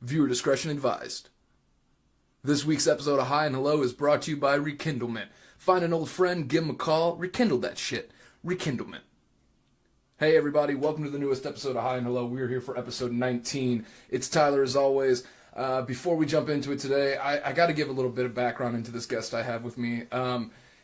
Viewer discretion advised. This week's episode of Hi and Hello is brought to you by Rekindlement. Find an old friend, give him a call, rekindle that shit. Rekindlement. Hey everybody, welcome to the newest episode of Hi and Hello. We're here for episode 19. It's Tyler as always. Before we jump into it today, I got to give a little bit of background into this guest I have with me.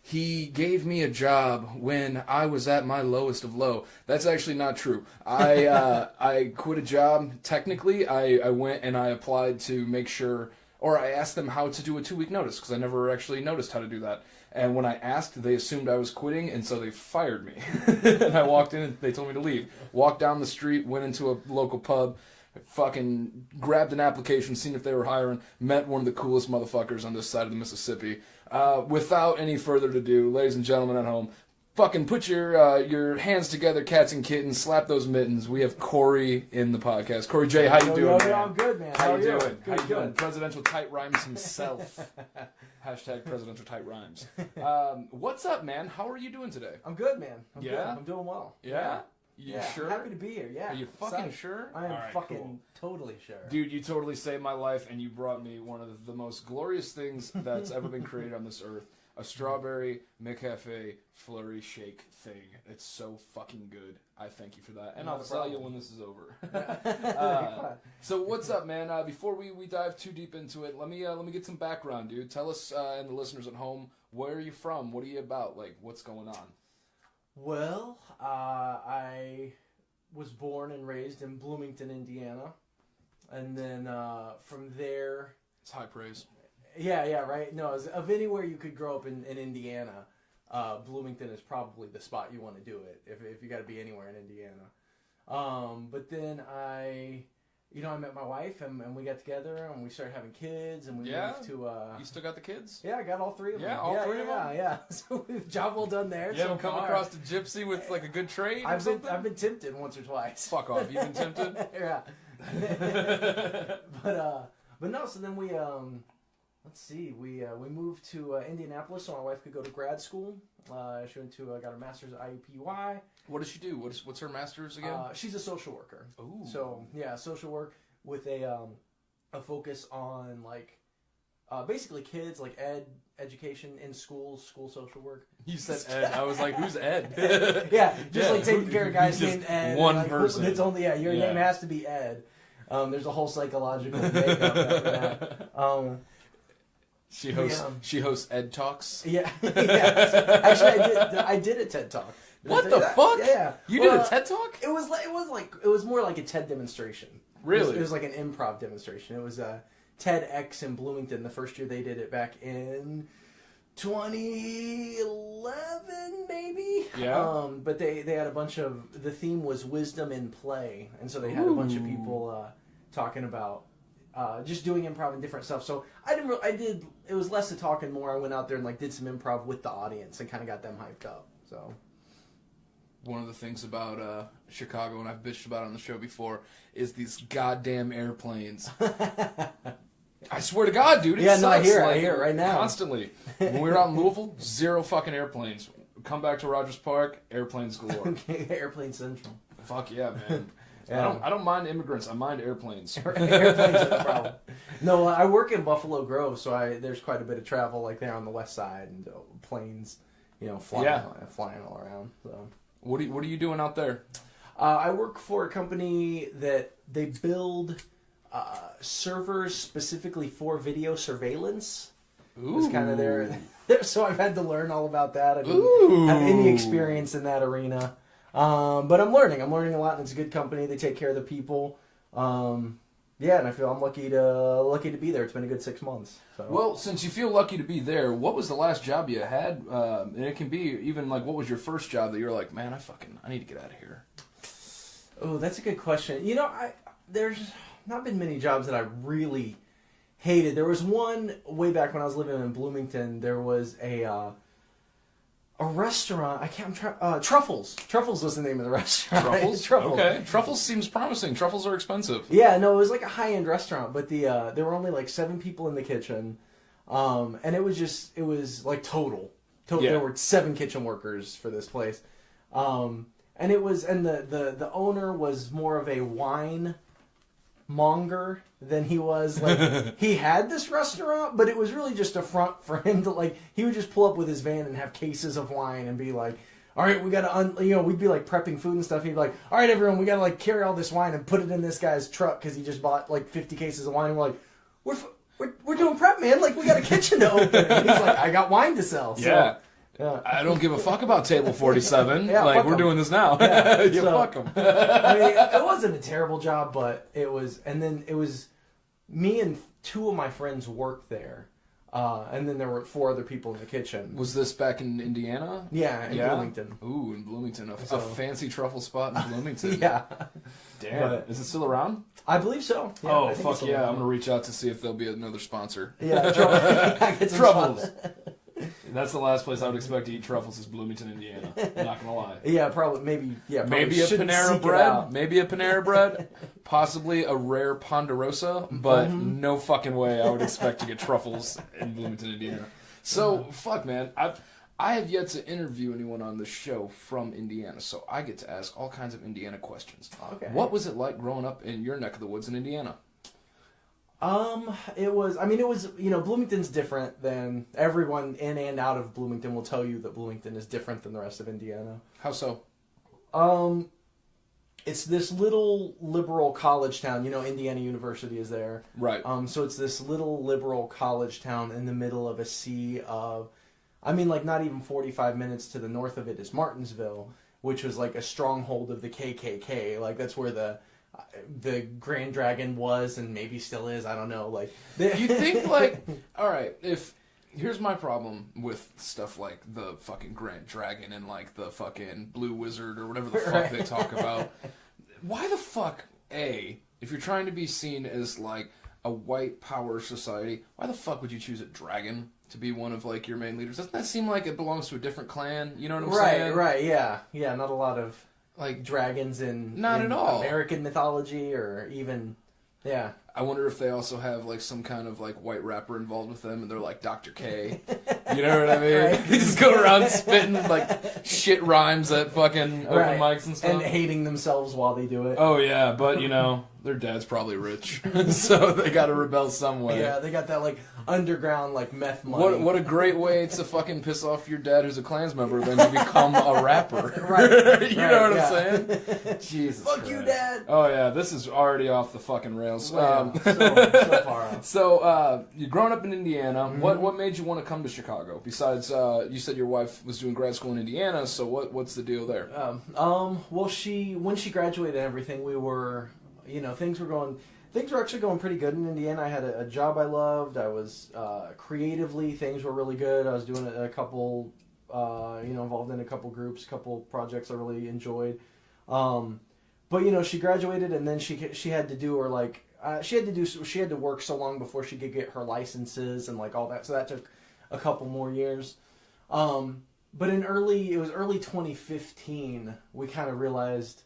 He gave me a job when I was at my lowest of low. That's actually not true. I quit a job. Technically, I went and I applied to make sure, or I asked them how to do a 2-week notice because I never actually noticed how to do that. And when I asked, they assumed I was quitting, and so they fired me. And I walked in and they told me to leave. Walked down the street, went into a local pub, fucking grabbed an application, seen if they were hiring, met one of the coolest motherfuckers on this side of the Mississippi. Without any further ado, ladies and gentlemen at home, fucking put your hands together, cats and kittens, slap those mittens. We have Corey in the podcast. Corey J, how you doing, man? I'm good, man. How you doing? Good, how you doing? Presidential tight rhymes himself. Hashtag presidential tight rhymes. What's up, man? How are you doing today? I'm good, man. I'm Yeah? good. I'm doing well. Yeah? You sure? I'm happy to be here, yeah. Are you fucking sure? I am All right, fucking cool. totally sure. Dude, you totally saved my life, and you brought me one of the most glorious things that's ever been created on this earth. A strawberry McCafe flurry shake thing. It's so fucking good. I thank you for that. And I'll tell you when this is over. So what's up, man? Before we dive too deep into it, let me get some background, dude. Tell us and the listeners at home, where are you from? What are you about? Like, what's going on? Well, I was born and raised in Bloomington, Indiana. And then from there... It's high praise. Yeah, right. No, of anywhere you could grow up in Indiana, Bloomington is probably the spot you want to do it, if you got to be anywhere in Indiana. But then I met my wife, and we got together, and we started having kids, and we moved to... You still got the kids? Yeah, I got all three of them. Yeah, all three of them? Yeah. So job well done there. You haven't come across a gypsy with, like, a good trade or something? I've been tempted once or twice. Fuck off. You've been tempted? Yeah. But no, so then we... Let's see. We moved to Indianapolis so my wife could go to grad school. She went to got her master's at IUPUI. What does she do? What's her master's again? She's a social worker. Ooh. So yeah, social work with a focus on like basically kids, like education in schools, school social work. You said Ed. I was like, who's Ed? Yeah, like taking care of guys named Ed. One like, person. It's only your name has to be Ed. There's a whole psychological makeup after that. She hosts Ed Talks. Yeah. Actually, I did a TED Talk. What the fuck? Yeah. You did a TED Talk? It was more like a TED demonstration. Really? It was like an improv demonstration. It was TEDx in Bloomington. The first year they did it back in 2011, maybe. Yeah. But they had a bunch of, the theme was wisdom in play, and so they had a bunch of people talking about. Just doing improv and different stuff. So it was less of talking, more I went out there and like did some improv with the audience and kind of got them hyped up. So one of the things about Chicago, and I've bitched about it on the show before, is these goddamn airplanes. I swear to God, dude, it sucks. I hear it right now. Constantly. When we were out in Louisville, 0 fucking airplanes. Come back to Rogers Park, airplanes galore. Airplane Central. Fuck yeah, man. Yeah. I don't mind immigrants. I mind airplanes. Airplanes are the problem. No, I work in Buffalo Grove, so there's quite a bit of travel like there on the west side, and planes, flying all around. So what are you doing out there? I work for a company that they build servers specifically for video surveillance. Ooh. It's kind of there. So I've had to learn all about that. I didn't have any experience in that arena. But I'm learning a lot, and it's a good company. They take care of the people. And I feel I'm lucky to be there. It's been a good 6 months. So. Well, since you feel lucky to be there, what was the last job you had? And it can be even like, what was your first job that you're like, man, I need to get out of here? Oh, that's a good question. There's not been many jobs that I really hated. There was one way back when I was living in Bloomington. There was a restaurant. Truffles. Truffles was the name of the restaurant. Truffles? Truffles. Okay. Truffles seems promising. Truffles are expensive. Yeah, no, it was like a high-end restaurant, but there were only like 7 people in the kitchen. And it was like total. Yeah. There were 7 kitchen workers for this place. And the owner was more of a wine monger than he was like he had this restaurant, but it was really just a front for him to like he would just pull up with his van and have cases of wine and be like, all right, we gotta we'd be like prepping food and stuff. He'd be like, all right, everyone, we gotta like carry all this wine and put it in this guy's truck because he just bought like 50 cases of wine. And we're like, we're doing prep, man. Like we got a kitchen to open. And he's like, I got wine to sell. So, Yeah. yeah. I don't give a fuck about table 47. Yeah, like, fuck we're 'em. doing this now. Yeah, Yeah, so- fuck them. I mean, it wasn't a terrible job, but it was. And then it was me and two of my friends worked there, and then there were 4 other people in the kitchen. Was this back in Indiana? Yeah, in Bloomington. Ooh, in Bloomington. So- A fancy truffle spot in Bloomington. Yeah, Damn. But- Is it still around? I believe so. Yeah, Oh, I think fuck it's yeah. around. I'm going to reach out to see if there'll be another sponsor. Yeah, truffles. Truffles. That's the last place I would expect to eat truffles is Bloomington, Indiana. I'm not going to lie. Yeah, probably. Maybe. Yeah, probably Maybe a shouldn't Panera seek it bread. out. Maybe a Panera bread. Possibly a rare Ponderosa, but no fucking way I would expect to get truffles in Bloomington, Indiana. So, fuck, man. I have yet to interview anyone on the show from Indiana, so I get to ask all kinds of Indiana questions. Okay. What was it like growing up in your neck of the woods in Indiana? It was, Bloomington's different than everyone in and out of Bloomington will tell you that Bloomington is different than the rest of Indiana. How so? It's this little liberal college town. Indiana University is there. Right. So it's this little liberal college town in the middle of a sea of, not even 45 minutes to the north of it is Martinsville, which was like a stronghold of the KKK. Like that's where the Grand Dragon was and maybe still is. I don't know. Like You think, like, all right, here's my problem with stuff like the fucking Grand Dragon and like the fucking Blue Wizard or whatever the fuck they talk about. Why the fuck, if you're trying to be seen as like a white power society, why the fuck would you choose a dragon to be one of like your main leaders? Doesn't that seem like it belongs to a different clan? You know what I'm saying? Right, yeah. Not a lot of Like, dragons in Not in at all. American mythology or even I wonder if they also have like some kind of like white rapper involved with them, and they're like Dr. K. You know what I mean? Right. They just go around spitting like shit rhymes at fucking open mics and stuff. and hating themselves while they do it. Oh yeah, but their dad's probably rich, so they got to rebel some way. Yeah, they got that like underground like meth money. What a great way to fucking piss off your dad who's a Klans member than to become a rapper. Right. You know what yeah. I'm saying? Jesus Fuck Christ. you, Dad. Oh yeah, this is already off the fucking rails. Wow, so far out. So, you're growing up in Indiana. What made you want to come to Chicago? Besides, you said your wife was doing grad school in Indiana, so what's the deal there? Well, when she graduated and everything, we were, things were actually going pretty good in Indiana. I had a job I loved. I was, creatively, things were really good. I was doing a couple, involved in a couple groups, couple projects I really enjoyed. But, she graduated and then she had to do her, like, she had to work so long before she could get her licenses and, like, all that. So that took a couple more years. But it was early 2015, we kind of realized,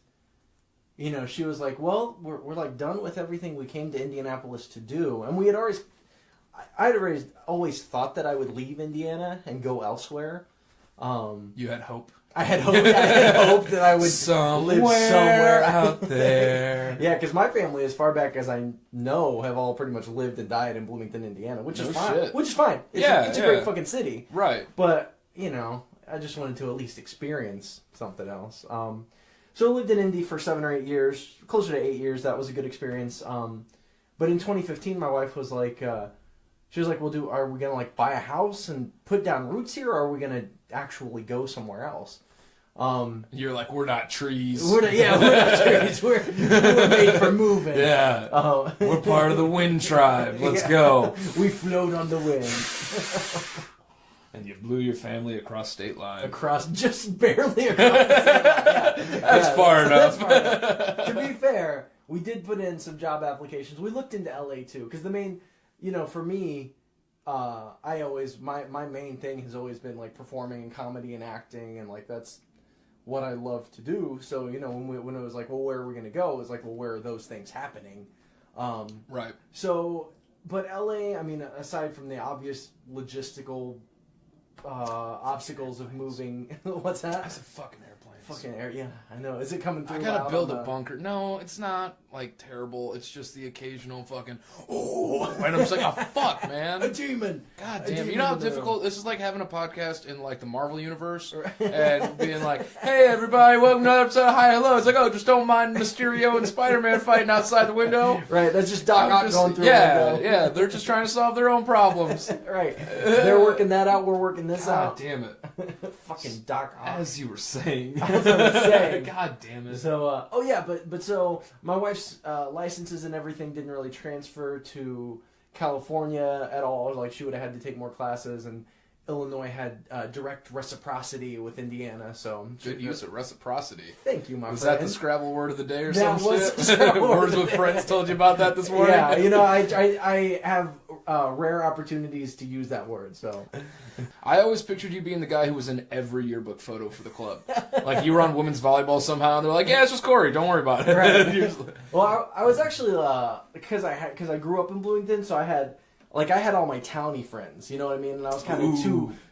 she was like, well, we're like done with everything we came to Indianapolis to do. And we had always thought that I would leave Indiana and go elsewhere. You had hope. I had hoped that I would live somewhere out there. Yeah, because my family, as far back as I know, have all pretty much lived and died in Bloomington, Indiana, which is No fine. shit. Which is fine. It's a great fucking city. Right. But, I just wanted to at least experience something else. So I lived in Indy for 7 or 8 years, closer to 8 years. That was a good experience. But in 2015, my wife was like, are we going to like buy a house and put down roots here, or are we going to actually go somewhere else? You're like, we're not trees. We're not trees. We're made for moving. Yeah. We're part of the wind tribe. Let's go. We float on the wind. And you blew your family across state line. Just barely across the state line. That's far enough. That's far enough. To be fair, we did put in some job applications. We looked into LA too, because the main, for me, my main thing has always been like performing and comedy and acting, and like that's what I love to do. So when it was like, well, where are we going to go? It was like, well, where are those things happening? Right. So, but LA, aside from the obvious logistical obstacles of moving, what's that? That's a fucking airplane. Fucking air, yeah, I know. Is it coming through? I gotta loud build on a the- bunker. No, it's not like terrible. It's just the occasional fucking oh, and I'm just like, oh fuck, A man. demon. God A damn, demon you know how in the room. difficult this is, like having a podcast in like the Marvel universe and being like, hey everybody, welcome to another episode of Hi Hello. It's like, oh, just don't mind Mysterio and Spider-Man fighting outside the window. Right, that's just Doc Ock going through. Yeah, a window. yeah, they're just trying to solve their own problems. Right, they're working that out. We're working this God out. damn it. Fucking Doc Ock. As you were saying. As I was saying. God damn it. So, oh yeah, but so my wife's licenses and everything didn't really transfer to California at all. Like she would have had to take more classes, and Illinois had direct reciprocity with Indiana. So Good use of reciprocity. Thank you, my Was friend. that the Scrabble word of the day or That some was shit? the Scrabble word Words of with the Friends day. told you about that this morning? Yeah, you know, I have rare opportunities to use that word. So I always pictured you being the guy who was in every yearbook photo for the club. Like you were on women's volleyball somehow, and they're like, yeah, it's just Corey, don't worry about it. Right. You're just like, well, I was actually because I grew up in Bloomington, so I had all my townie friends. You know what I mean? And I was kind of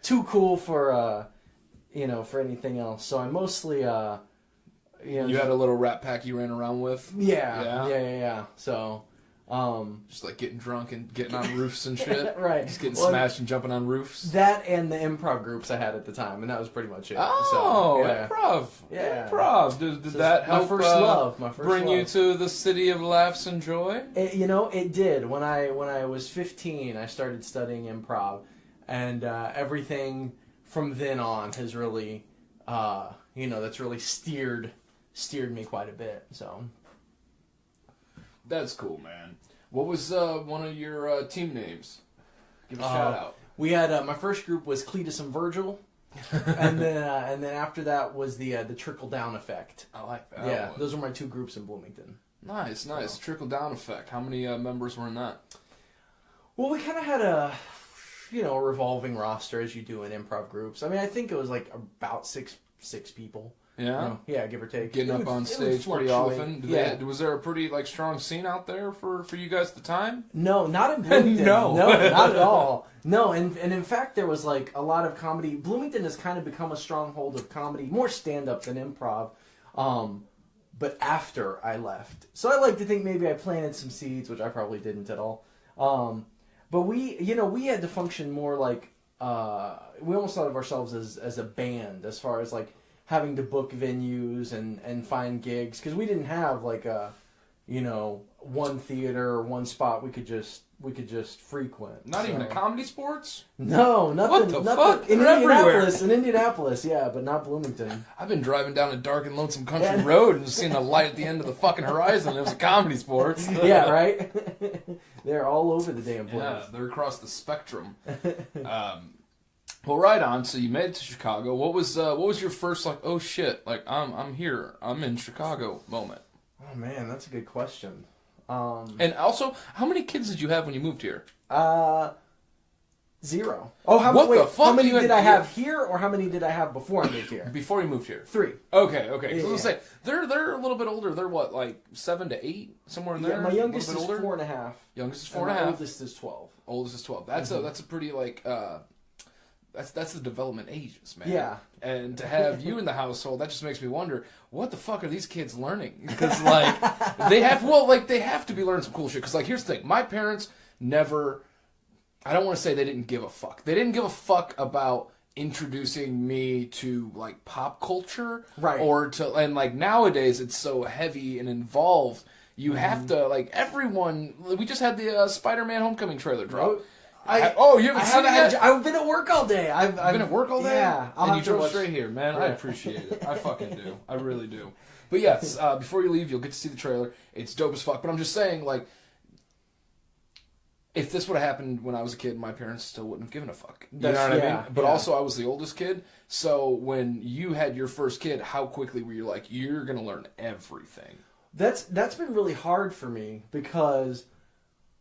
too cool for for anything else. So I mostly you had a little rat pack you ran around with? Yeah. So Just like getting drunk and getting on roofs and shit? right. Just getting Well, smashed and jumping on roofs? that and the improv groups I had at the time, and that was pretty much it. Oh, so, yeah. improv. Yeah. Improv. Did So that help my first love? My first bring love. you to the city of laughs and joy? It did. When I was 15, I started studying improv, and everything from then on has really, that's really steered me quite a bit. So That's cool, man. What was one of your team names? Give a shout out. we had my first group was Cletus and Virgil, and then after that was the trickle down effect. I like that. Yeah, one. those were my two groups in Bloomington. Nice. Trickle down effect. How many members were in that? Well, we kind of had a revolving roster as you do in improv groups. I mean, I think it was like about six people. Yeah. Yeah, give or take. Getting It up would- on it would stage pretty fluctuate. often. Was there a pretty strong scene out there for you guys at the time? No, not in Bloomington. No. No, not at all. No, and in fact, there was like a lot of comedy. Bloomington has kind of become a stronghold of comedy, more stand-up than improv. But after I left, so I like to think maybe I planted some seeds, which I probably didn't at all. But we had to function more like we almost thought of ourselves as a band, as far as like having to book venues and find gigs, because we didn't have like a one theater or one spot we could just frequent. Not even a comedy sports? No, nothing. What the nothing. fuck? In They're everywhere. Indianapolis, yeah, but not Bloomington. I've been driving down a dark and lonesome country road and just seeing the light at the end of the fucking horizon. It was a comedy sports. Yeah, right. They're all over the damn place. Yeah, they're across the spectrum. Well, right on. So you made it to Chicago. What was your first like? Oh shit! Like I'm here. I'm in Chicago moment. Oh man, that's a good question. And also, how many kids did you have when you moved here? 0. Oh, What the fuck? How many You had did I here? have here, or how many did I have before I moved here? Before you moved here. 3. Okay. 'Cause I was gonna Yeah. say they're a little bit older. They're what, like 7 to 8, somewhere in there. Yeah, my youngest a is little bit older. 4.5. Youngest is And 4.5. my oldest is 12. Oldest is 12. That's a pretty like that's the development ages, man. Yeah. And to have you in the household, that just makes me wonder, what the fuck are these kids learning? Because like they have to be learning some cool shit. Because like here's the thing, my parents never. I don't want to say they didn't give a fuck. They didn't give a fuck about introducing me to like pop culture, Right. Or to and like nowadays it's so heavy and involved. You have to like everyone. We just had the Spider-Man Homecoming trailer drop. You haven't seen it yet? I've been at work all day. I've Been at work all day? Yeah, I'll and you have to drove watch- straight here, man. I Yeah. appreciate it. I fucking do. I really do. But yes, before you leave, you'll get to see the trailer. It's dope as fuck. But I'm just saying, like, if this would have happened when I was a kid, my parents still wouldn't have given a fuck. You know what I mean? But also, I was the oldest kid. So when you had your first kid, how quickly were you like, you're going to learn everything? That's been really hard for me, because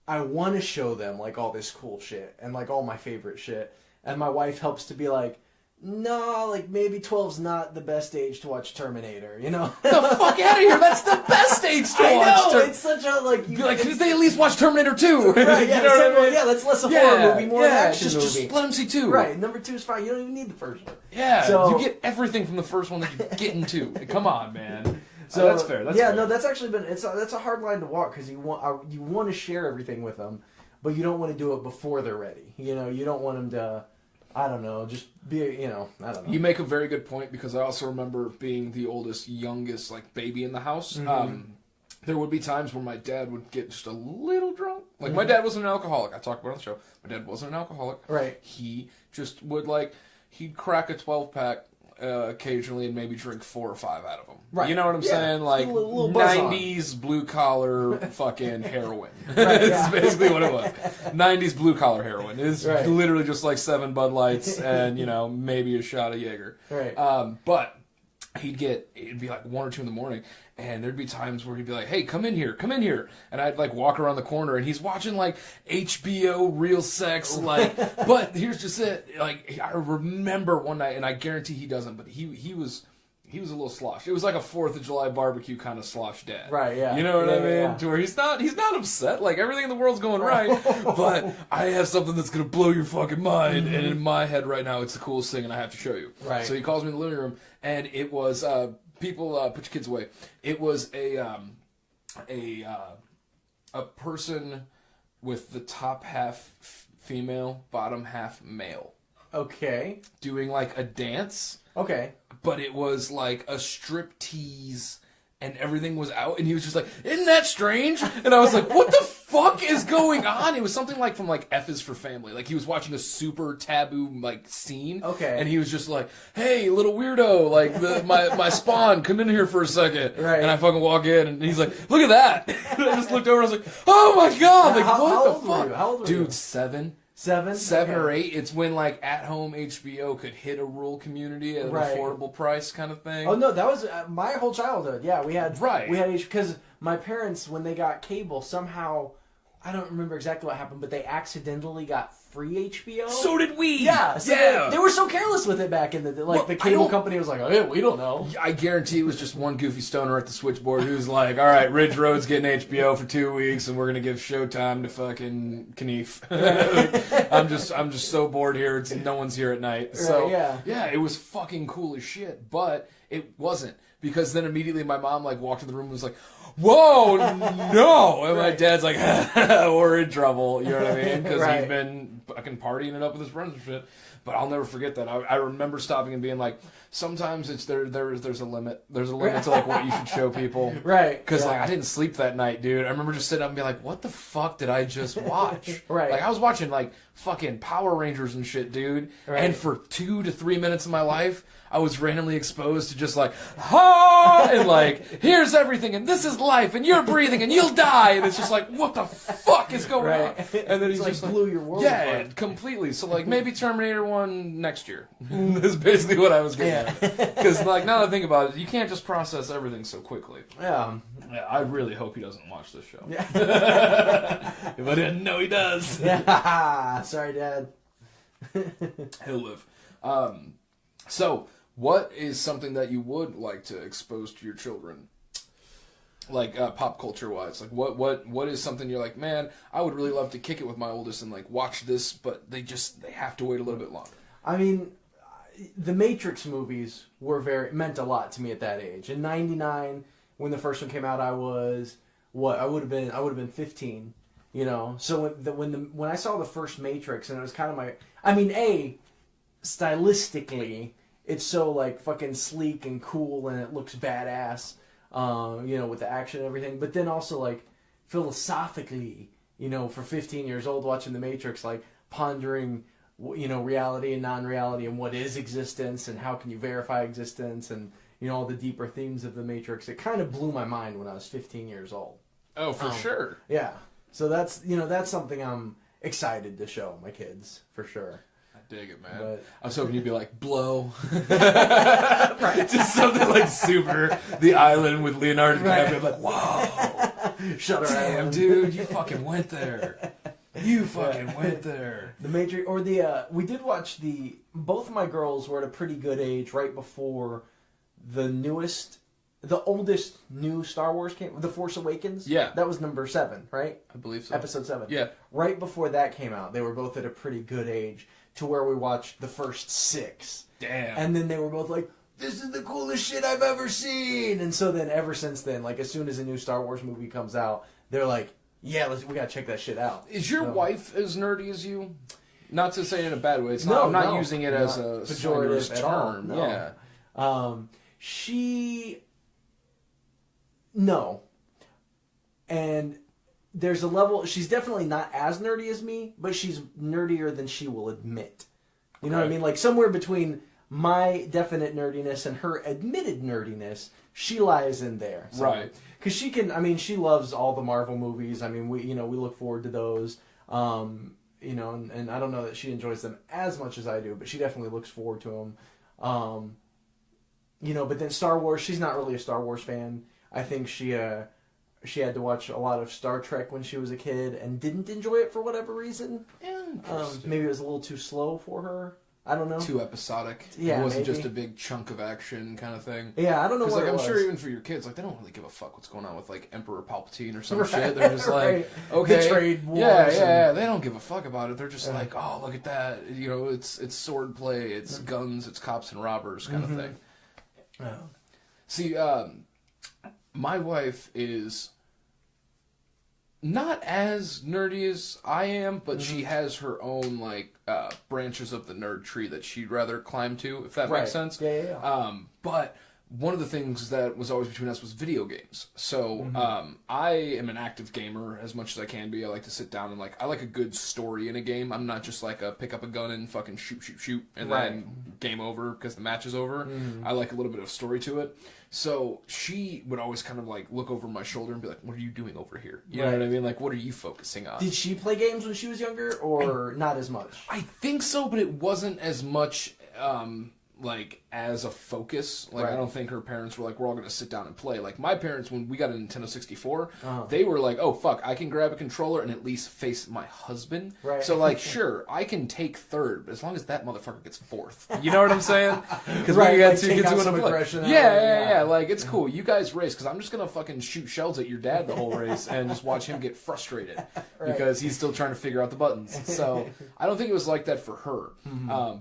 I want to show them like all this cool shit and like all my favorite shit, and my wife helps to be like, No, like maybe 12's not the best age to watch Terminator, you know? The fuck out of here! That's the best age to I watch. know, it's such a like. Be like, could they at least watch Terminator 2? Right, yeah, You know what I mean? yeah, that's less a horror movie, more an action movie. Just let them see 2. Right, number 2 is fine. You don't even need the first one. Yeah, So- you get everything from the first one that you get in 2. Come on, man. So that's fair. That's fair. no, that's actually been that's a hard line to walk because you want to share everything with them, but you don't want to do it before they're ready. You know, you don't want them to, I don't know, just be I don't know. You make a very good point because I also remember being the oldest, youngest, like baby in the house. Mm-hmm. There would be times where my dad would get just a little drunk. Like my dad wasn't an alcoholic. I talked about it on the show. My dad wasn't an alcoholic. Right. He just would he'd crack a 12-pack. Occasionally, and maybe drink 4 or 5 out of them. Right. You know what I'm saying? Like a little buzz on. 90s blue collar fucking heroin. Right, It's yeah. basically what it was. 90s blue collar heroin. It's Right. literally just like 7 Bud Lights and maybe a shot of Jaeger. Right. But it'd be like 1 or 2 in the morning, and there'd be times where he'd be like, "Hey, come in here," and I'd like walk around the corner, and he's watching like HBO Real Sex, like. But here's just it, like I remember one night, and I guarantee he doesn't, but he was a little sloshed. It was like a 4th of July barbecue kind of slosh dad. Right, yeah. You know what I Yeah, mean? yeah. To where he's not upset. Like everything in the world's going right, but I have something that's gonna blow your fucking mind. And in my head right now, it's the coolest thing, and I have to show you. Right. So he calls me in the living room, and it was people put your kids away. It was a person with the top half female, bottom half male, Okay. doing like a dance. Okay. But it was like a strip tease and everything was out, and he was just like, "Isn't that strange?" And I was like, "What the fuck is going on?" It was something like from like F is for Family. Like he was watching a super taboo like scene. Okay. And he was just like, "Hey, little weirdo, like my spawn, come in here for a second." Right. And I fucking walk in, and he's like, "Look at that!" And I just looked over, and I was like, "Oh my god!" Like How what old the were fuck, you? How old were dude? you? 7. 7? 7 Okay. or 8. It's when like at home HBO could hit a rural community at an Right. affordable price kind of thing. Oh no, that was my whole childhood. Yeah, we had Right. because my parents, when they got cable, somehow I don't remember exactly what happened, but they accidentally got free HBO. So did we. Yeah, so yeah. They were so careless with it back in the day. Like Well, the I cable don't- company was like, "Oh, yeah, we don't know." I guarantee it was just one goofy stoner at the switchboard who's like, "All right, Ridge Road's getting HBO for 2 weeks, and we're gonna give Showtime to fucking Knief." I'm just so bored here. No one's here at night. So yeah. it was fucking cool as shit. But it wasn't, because then immediately my mom like walked in the room and was like, "Whoa, no!" And my Right. dad's like, "We're in trouble." You know what I mean? Because Right. he's been fucking partying it up with his friends and shit. But I'll never forget that. I remember stopping and being like, sometimes it's there's a limit. There's a limit to like what you should show people. Right. Because yeah. like I didn't sleep that night, dude. I remember just sitting up and being like, "What the fuck did I just watch?" Right. Like I was watching like fucking Power Rangers and shit, dude. Right. And for 2 to 3 minutes of my life, I was randomly exposed to just like, "Ha!" and like, "Here's everything, and this is life, and you're breathing, and you'll die." And it's just like, what the fuck is going Right. on? And then he's It's like just blew your world yeah, apart. completely. So like maybe Terminator 1 next year. Is basically what I was getting at. Because like now that I think about it, you can't just process everything so quickly. Yeah. Yeah, I really hope he doesn't watch this show. Yeah. If I didn't know he does, Yeah. Sorry, Dad. he'll live. So, what is something that you would like to expose to your children? Like pop culture wise, like what is something you're like, man, I would really love to kick it with my oldest and like watch this, but they have to wait a little bit longer. I mean, the Matrix movies meant a lot to me at that age. In '99, when the first one came out, I was I would have been 15. You know, so when I saw the first Matrix, and it was kind of stylistically, it's so like fucking sleek and cool, and it looks badass. You know, with the action and everything, but then also like philosophically, you know, for 15 years old watching The Matrix, like pondering, you know, reality and non-reality and what is existence and how can you verify existence and, you know, all the deeper themes of The Matrix. It kind of blew my mind when I was 15 years old. Oh, for sure. Yeah. So that's something I'm excited to show my kids, for sure. Dig it, man. But- I was hoping you'd be like, blow. Just something like super The Island with Leonardo DiCaprio. Right. Like, whoa. Shut her Damn, down. dude, you fucking went there. You fucking went there. The Matrix, or the we did watch both of my girls were at a pretty good age right before the oldest new Star Wars came, The Force Awakens. Yeah. That was number 7, right? I believe so. Episode 7. Yeah. Right before that came out, they were both at a pretty good age to where we watched the first 6. Damn. And then they were both like, this is the coolest shit I've ever seen. And so then ever since then, like as soon as a new Star Wars movie comes out, they're like, yeah, we gotta check that shit out. Is your wife as nerdy as you? Not to say it in a bad way. It's No, not, I'm not no, using it as a pejorative slanderous at all, term. no. Yeah. No. And there's a level, she's definitely not as nerdy as me, but she's nerdier than she will admit. You know what I mean? Like somewhere between my definite nerdiness and her admitted nerdiness, she lies in there. So, Right. Because she loves all the Marvel movies. I mean, we look forward to those. And I don't know that she enjoys them as much as I do, but she definitely looks forward to them. But then Star Wars, she's not really a Star Wars fan. I think she had to watch a lot of Star Trek when she was a kid and didn't enjoy it for whatever reason. Maybe it was a little too slow for her. I don't know. Too episodic. Yeah, it wasn't maybe. just a big chunk of action kind of thing. Yeah, I don't know what Because it I'm sure was. even for your kids, like they don't really give a fuck what's going on with like Emperor Palpatine or some Right, shit. They're just like, right. okay, The trade wars yeah. They don't give a fuck about it. They're just like, oh, look at that. It's sword play, it's guns, it's cops and robbers kind of thing. Oh. See, my wife is not as nerdy as I am, but she has her own like branches of the nerd tree that she'd rather climb to, if that Right. makes sense. Yeah. But one of the things that was always between us was video games. So I am an active gamer as much as I can be. I like to sit down and I like a good story in a game. I'm not just like a pick up a gun and fucking shoot and then game over because the match is over. I like a little bit of story to it. So she would always kind of like look over my shoulder and be like, "What are you doing over here?" You know what I mean? Like, what are you focusing on? Did she play games when she was younger, or not as much? I think so, but it wasn't as much as a focus. Like, Right. I don't think her parents were like, we're all going to sit down and play. Like, my parents, when we got a Nintendo 64, they were like, oh, fuck, I can grab a controller and at least face my husband. Right. So, like, sure, I can take third, but as long as that motherfucker gets fourth. You know what I'm saying? Because Right, we got like, two take kids out who want some to play. aggression out Yeah, of it, yeah, yeah. Like, it's cool. You guys race, because I'm just going to fucking shoot shells at your dad the whole race and just watch him get frustrated because he's still trying to figure out the buttons. So, I don't think it was like that for her.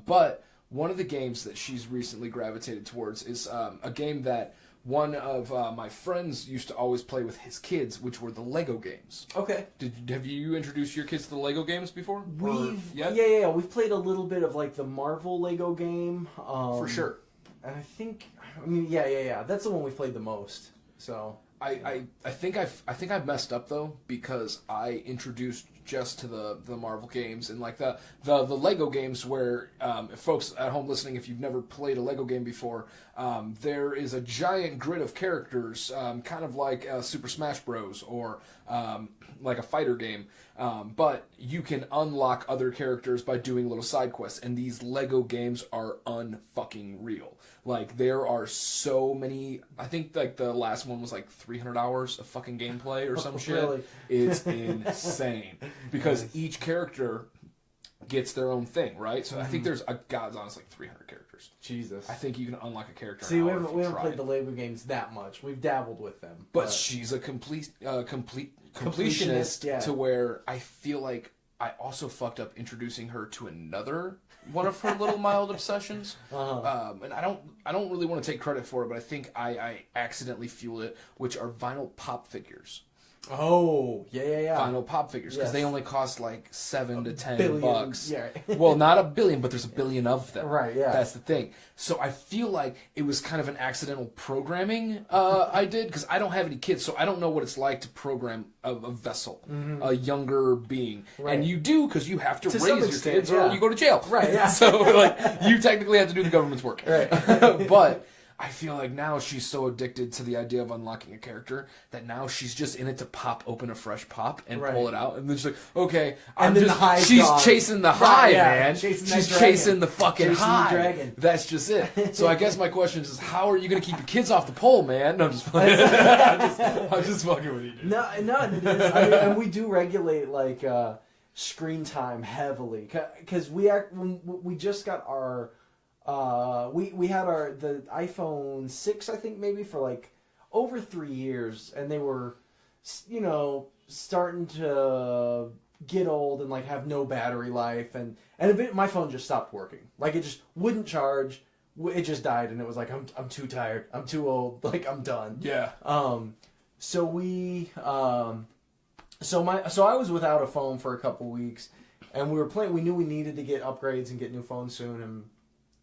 But one of the games that she's recently gravitated towards is a game that one of my friends used to always play with his kids, which were the Lego games. Okay. Have you introduced your kids to the Lego games before? Yeah. We've played a little bit of like the Marvel Lego game. For sure. And I mean, yeah. That's the one we played the most. So I think I've messed up though, because I introduced Jess to the Marvel games and like the Lego games where folks at home listening, if you've never played a Lego game before, there is a giant grid of characters, kind of like Super Smash Bros. Or like a fighter game, but you can unlock other characters by doing little side quests, and these Lego games are unfucking real. Like, there are so many. I think like the last one was like 300 hours of fucking gameplay or some shit. Really? It's insane because each character gets their own thing, right? So I think there's God's honest like 300 characters. Jesus. I think you can unlock a character. See, an we hour haven't if you played tried. the Lego games that much. We've dabbled with them, But she's a completionist Yeah. to where I feel like I also fucked up introducing her to another one of her little mild obsessions. And I don't really want to take credit for it, but I think I accidentally fueled it, which are vinyl pop figures. Oh, yeah. Vinyl pop figures, because Yes. they only cost like $7 to $10 billion, bucks. yeah. Well, not a billion, but there's a billion of them. Right, yeah. That's the thing. So I feel like it was kind of an accidental programming I did, because I don't have any kids, so I don't know what it's like to program a vessel, a younger being. Right. And you do, because you have to To raise some your extent, kids, yeah. or you go to jail. Right, yeah. So like you technically have to do the government's work. Right. But I feel like now she's so addicted to the idea of unlocking a character that now she's just in it to pop open a fresh pop and Right. pull it out, and then she's like, okay, And then the high's she's gone. chasing the Right, high, yeah. man. Chasing that She's dragon. chasing the fucking Chasing the high. dragon. That's just it. So I guess my question is, how are you going to keep your kids off the pole, man? No, I'm just playing. I'm just fucking with you, dude. No, it is. I mean, and we do regulate, like, screen time heavily because when we just got our we had the iPhone 6, I think, maybe for like over 3 years, and they were, you know, starting to get old and like have no battery life, and my phone just stopped working. Like it just wouldn't charge. It just died, and it was like I'm too tired. I'm too old. Like I'm done. Yeah. So I was without a phone for a couple weeks, and we were playing. We knew we needed to get upgrades and get new phones soon. And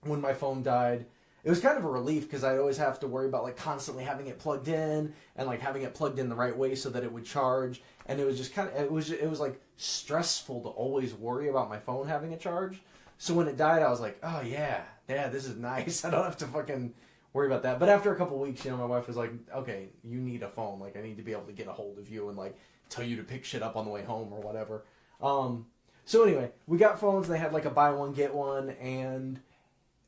when my phone died, it was kind of a relief because I'd always have to worry about like constantly having it plugged in and like having it plugged in the right way so that it would charge. And it was just kind of it was like stressful to always worry about my phone having a charge. So when it died, I was like, oh yeah, this is nice. I don't have to fucking worry about that. But after a couple weeks, you know, my wife was like, okay, you need a phone. Like I need to be able to get a hold of you and like tell you to pick shit up on the way home or whatever. So anyway, we got phones. They had like a buy one get one, and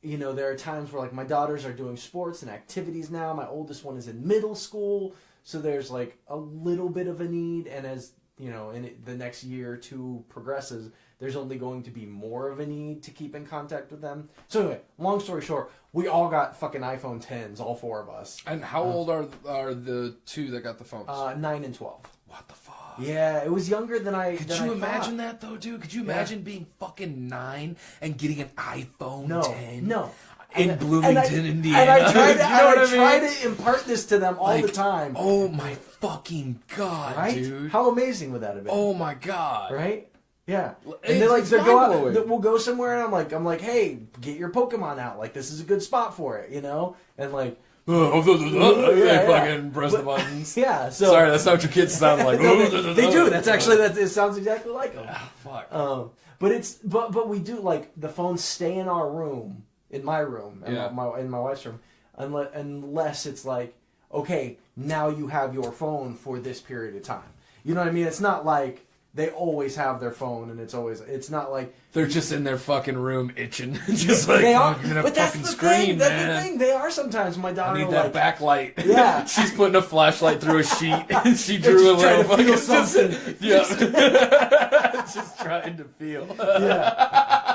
you know, there are times where like my daughters are doing sports and activities now. My oldest one is in middle school, so there's like a little bit of a need. And as you know, the next year or two progresses, there's only going to be more of a need to keep in contact with them. So anyway, long story short, we all got fucking iPhone 10s, all four of us. And how old are the two that got the phones? 9 and 12. What the fuck? Yeah, it was younger than I. Could you imagine that though, dude? Could you imagine being fucking 9 and getting an iPhone 10? No. In Bloomington, Indiana. And I try to, you know try to impart this to them all the time. Oh my fucking god, right? dude! How amazing would that have been? Oh my god! Right? Yeah. And we'll go somewhere, and I'm like, hey, get your Pokemon out. Like this is a good spot for it, you know? And like. They fucking press the buttons. Yeah. So sorry, that's not what your kids sound like. They do. That's actually it sounds exactly like them. Fuck. But we do like the phones stay in our room, in my room, in my wife's room, unless it's like, okay, now you have your phone for this period of time. You know what I mean? It's not like they always have their phone, and it's not like they're just in their fucking room itching, just like they are. But that's the thing. That's the thing. They are sometimes. My daughter. I need that backlight. Yeah, she's putting a flashlight through a sheet, and she drew a little fucking something. Yeah, just trying to feel. Yeah.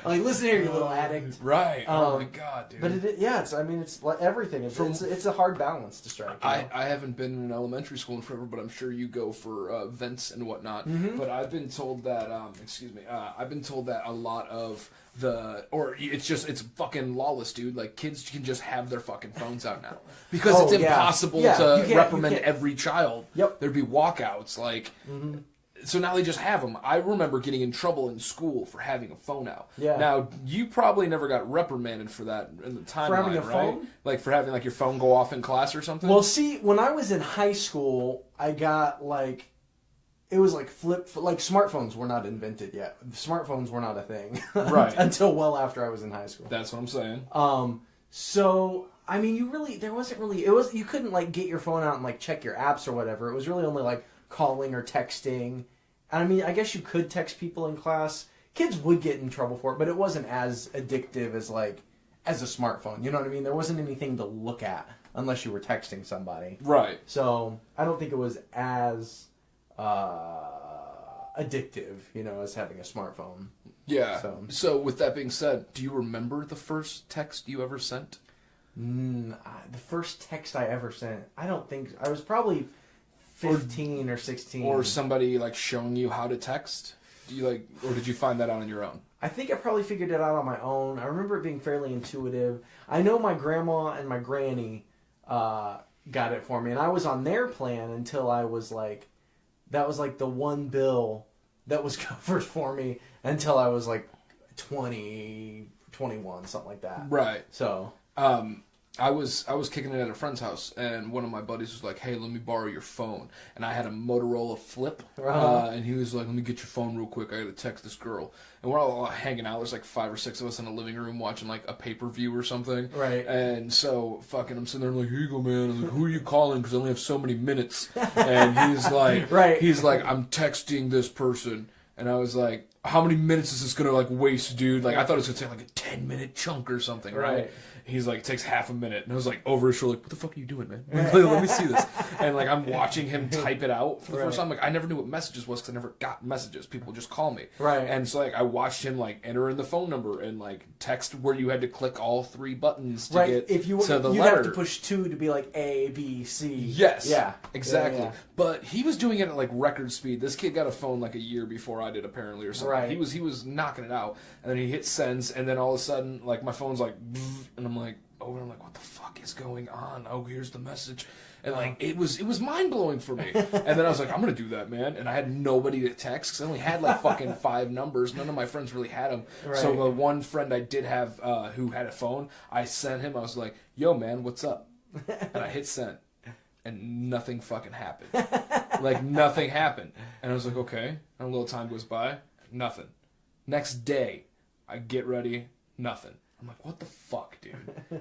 Like, listen here, you little addict. Right. Oh my god, dude. But it's like everything. It's a hard balance to strike. You know? I haven't been in elementary school in forever, but I'm sure you go for events and whatnot. Mm-hmm. But I've been told that, I've been told that a lot of it's fucking lawless, dude. Like kids can just have their fucking phones out now because it's impossible to reprimand every child. Yep. There'd be walkouts, like. Mm-hmm. So now they just have them. I remember getting in trouble in school for having a phone out. Yeah. Now, you probably never got reprimanded for that in the timeline, for having a right? phone? Like for having like your phone go off in class or something? Well, see, when I was in high school, I got like... It was like like smartphones were not invented yet. Smartphones were not a thing. Right. Until well after I was in high school. That's what I'm saying. So... I mean, you couldn't like get your phone out and like check your apps or whatever. It was really only like calling or texting. And I mean, I guess you could text people in class. Kids would get in trouble for it, but it wasn't as addictive as a smartphone. You know what I mean? There wasn't anything to look at unless you were texting somebody. Right. So I don't think it was as addictive, you know, as having a smartphone. Yeah. So with that being said, do you remember the first text you ever sent? The first text I ever sent, I don't think... I was probably 15 or 16. Or somebody, like, showing you how to text? Or did you find that out on your own? I think I probably figured it out on my own. I remember it being fairly intuitive. I know my grandma and my granny got it for me, and I was on their plan until I was, like... That was, like, the one bill that was covered for me until I was, like, 20, 21, something like that. Right. So... I was kicking it at a friend's house, and one of my buddies was like, "Hey, let me borrow your phone." And I had a Motorola Flip, and he was like, "Let me get your phone real quick. I gotta text this girl." And we're all hanging out. There's like 5 or 6 of us in a living room watching like a pay-per-view or something. Right. And so I'm sitting there like, "Here you go, man." I'm like, "Who are you calling? Because I only have so many minutes." And he's like, right. He's like, "I'm texting this person." And I was like, how many minutes is this gonna like waste, dude? Like I thought it was gonna take like a 10-minute chunk or something, right? He's like, it takes half a minute, and I was like over his shoulder, like, what the fuck are you doing, man? Let me see this. And like I'm watching him type it out for the first time. Like I never knew what messages was because I never got messages. People just call me, right? And so like I watched him like enter in the phone number and like text where you had to click all 3 buttons to get if you to the you'd letter. have to push 2 to be like A, B, C. Yes, yeah, exactly. Yeah. But he was doing it at like record speed. This kid got a phone like a year before I did, apparently, or something. Right. He was knocking it out, and then he hit sends, and then all of a sudden like my phone's like, and I'm like. Oh, and I'm like, what the fuck is going on? Oh, here's the message. And like it was mind blowing for me. And then I was like, I'm gonna do that, man. And I had nobody to text because I only had like fucking 5 numbers. None of my friends really had them. Right. So the one friend I did have who had a phone, I sent him. I was like, yo, man, what's up? And I hit send, and nothing fucking happened. Like nothing happened. And I was like, okay. And a little time goes by, nothing. Next day, I get ready, nothing. I'm like, what the fuck, dude?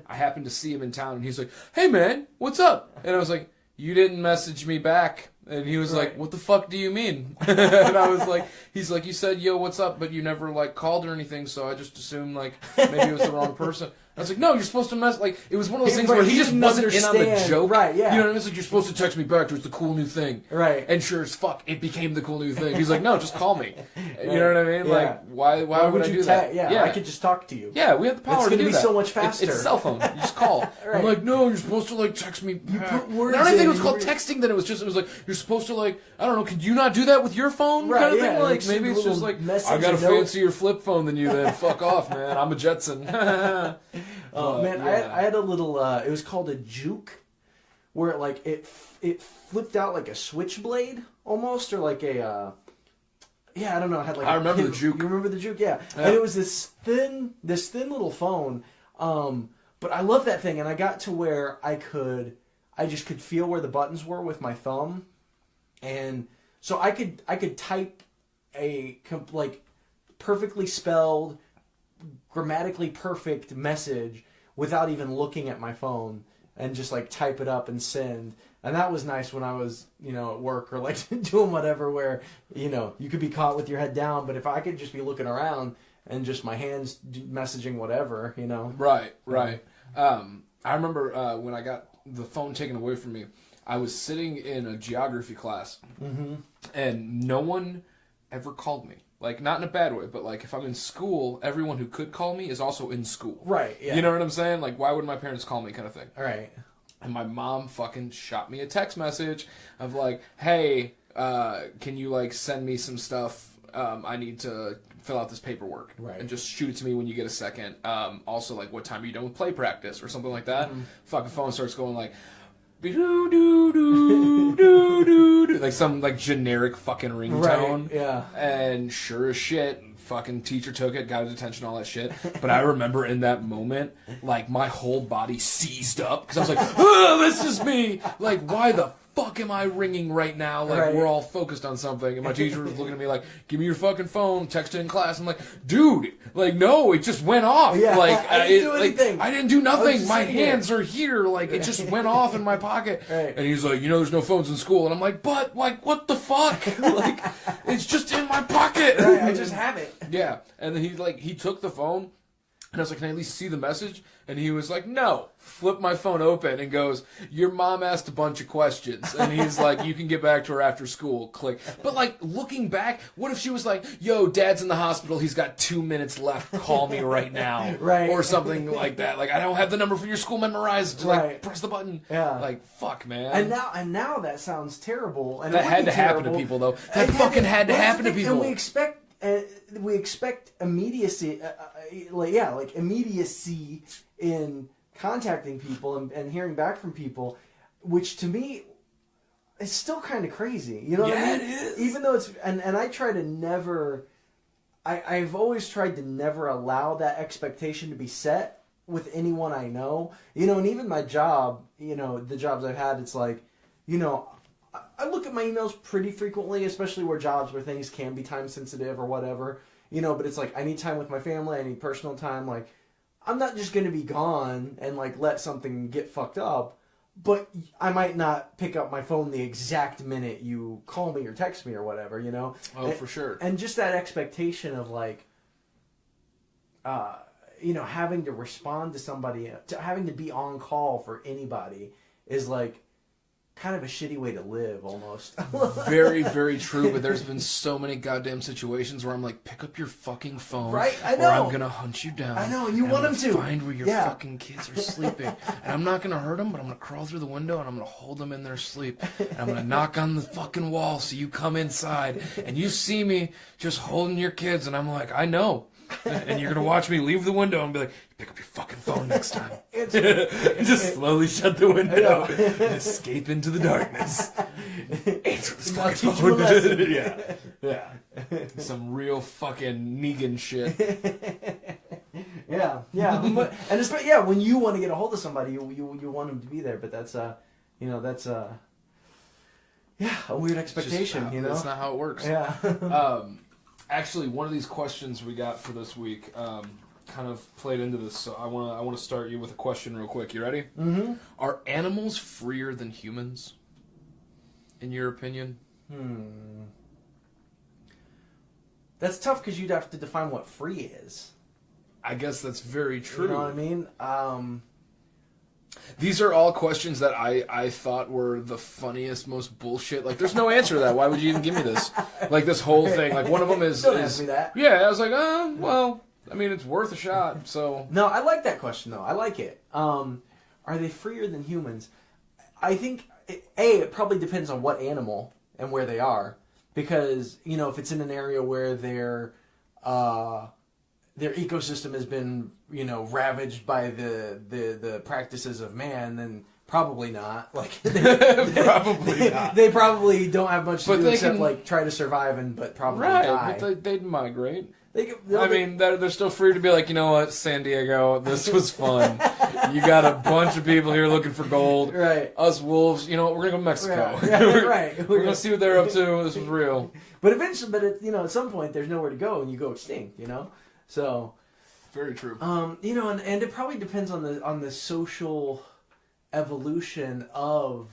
I happened to see him in town, and he's like, hey, man, what's up? And I was like, you didn't message me back. And he was like, what the fuck do you mean? And I was like, he's like, you said, yo, what's up? But you never, like, called or anything, so I just assumed, like, maybe it was the wrong person. I was like, no, you're supposed to like, it was one of those things where he just wasn't in on the joke. Right, yeah. You know what I mean? It's like, you're supposed to text me back, it's the cool new thing. Right. And sure as fuck, it became the cool new thing. He's like, no, just call me. You know what I mean? Yeah. Like, why would I do that? Yeah, I could just talk to you. Yeah, we have the power to do that. It's going to be so much faster. It's a cell phone. You just call. Right. I'm like, no, you're supposed to, like, text me back. You put words I don't think it was in, called texting then. It was like, you're supposed to, like, I don't know, could you not do that with your phone? Right, kind of yeah, thing? Like, maybe it's just like, I got a fancier flip phone than you then. Fuck off, man. I'm a Jetson. Oh, man, yeah. I had a little, it was called a juke, where it, like, it flipped out like a switchblade, almost, or like a, yeah, I don't know, it had like I remember the juke. You remember the juke? Yeah. And it was this thin little phone, but I love that thing, and I got to where I just could feel where the buttons were with my thumb, and so I could type a, like, perfectly spelled, grammatically perfect message without even looking at my phone and just like type it up and send. And that was nice when I was, at work or like doing whatever where, you could be caught with your head down, but if I could just be looking around and just my hands messaging whatever, Right. I remember when I got the phone taken away from me, I was sitting in a geography class, and no one ever called me. Like, not in a bad way, but, like, if I'm in school, everyone who could call me is also in school. Right, yeah. You know what I'm saying? Like, why would my parents call me kind of thing? All right. And my mom fucking shot me a text message of, like, hey, can you, like, send me some stuff? I need to fill out this paperwork. Right. And just shoot it to me when you get a second. Also, like, what time are you done with play practice? Or something like that. Fucking phone starts going, like... like some like generic fucking ringtone. Right, yeah. And sure as shit, fucking teacher took it, got his attention, all that shit. But I remember in that moment, like my whole body seized up because I was like, oh, this is me. Like, why the fuck am I ringing right now? Like, we're all focused on something. And my teacher was looking at me like, give me your fucking phone, text it in class. I'm like, dude, like, no, it just went off. Yeah, like, I didn't do anything. I didn't do nothing. My hands are here. Like, it just went off in my pocket. Right. And he's like, there's no phones in school. And I'm like, but, like, what the fuck? Like, it's just in my pocket. Right, I just have it. Yeah. And then he took the phone. And I was like, can I at least see the message? And he was like, no. Flipped my phone open and goes, your mom asked a bunch of questions. And he's like, you can get back to her after school. Click. But, like, looking back, what if she was like, yo, dad's in the hospital. He's got 2 minutes left. Call me right now. Right. Or something like that. Like, I don't have the number for your school memorized. Like, press the button. Yeah. Like, fuck, man. And now that sounds terrible. And that had to happen to people, though. That fucking had to happen to people. And we expect immediacy, like immediacy in contacting people and hearing back from people, which to me is still kind of crazy. You know what I mean? It is. Even though it's and I try to never, I've always tried to never allow that expectation to be set with anyone I know. And even my job, the jobs I've had, it's like, I look at my emails pretty frequently, especially where things can be time sensitive or whatever, but it's like, I need time with my family, I need personal time, like, I'm not just going to be gone and, like, let something get fucked up, but I might not pick up my phone the exact minute you call me or text me or whatever, you know? Oh, for sure. And just that expectation of like, you know, having to respond to somebody, having to be on call for anybody is like kind of a shitty way to live almost. Very, very true, but there's been so many goddamn situations where I'm like, pick up your fucking phone. Right, I know. Or I'm going to hunt you down. I know, and you want them to. Find where your fucking kids are sleeping. And I'm not going to hurt them, but I'm going to crawl through the window and I'm going to hold them in their sleep. And I'm going to knock on the fucking wall so you come inside and you see me just holding your kids and I'm like, I know. And you're going to watch me leave the window and be like, pick up your fucking phone next time. And just slowly shut the window and escape into the darkness. Answer this fucking phone. Yeah. Some real fucking Negan shit. Yeah. But, and it's, yeah, when you want to get a hold of somebody, you want them to be there. But that's you know, that's a weird expectation. You know, that's not how it works. Yeah. Actually, one of these questions we got for this week kind of played into this, so I want to start you with a question real quick. You ready? Mm-hmm. Are animals freer than humans, in your opinion? That's tough because you'd have to define what free is. I guess that's very true. You know what I mean? These are all questions that I thought were the funniest, most bullshit. Like, there's no answer to that. Why would you even give me this? Like, this whole thing. Like, one of them is... Don't ask me that. Yeah, I was like, well, I mean, it's worth a shot, so... No, I like that question, though. I like it. Are they freer than humans? I think, it probably depends on what animal and where they are. Because, you know, if it's in an area where their ecosystem has been, you know, ravaged by the practices of man, then probably not. Like probably not. They probably don't have much to do except like try to survive but probably die. But they'd migrate. I mean, they're still free to be like, you know what, San Diego, this was fun. You got a bunch of people here looking for gold. Right. Us wolves, you know what, we're gonna go to Mexico. Right. We're gonna see what they're up to. This was real. But eventually, you know, at some point, there's nowhere to go, and you go extinct. You know, so very true. You know, and it probably depends on the social evolution of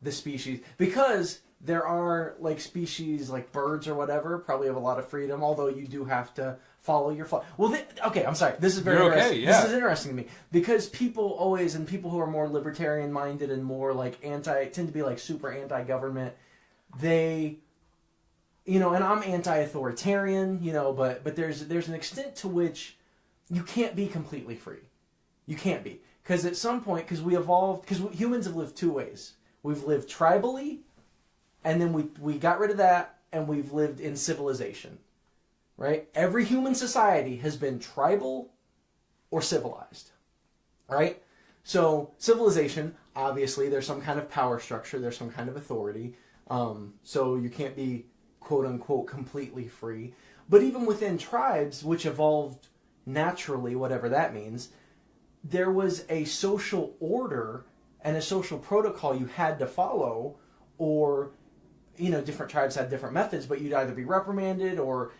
the species, because there are like species like birds or whatever probably have a lot of freedom, although you do have to follow your flock. Well, okay, I'm sorry. This is very interesting. Yeah. This is interesting to me because people who are more libertarian minded and more like tend to be like super anti-government. They, you know, and I'm anti-authoritarian, you know, but there's an extent to which you can't be completely free. You can't be, because at some point, because we evolved, because humans have lived two ways. We've lived tribally, and then we got rid of that, and we've lived in civilization, right? Every human society has been tribal or civilized, right? So civilization, obviously, there's some kind of power structure, there's some kind of authority, so you can't be quote-unquote completely free. But even within tribes, which evolved naturally, whatever that means, there was a social order and a social protocol you had to follow, or, you know, different tribes had different methods, but you'd either be reprimanded, or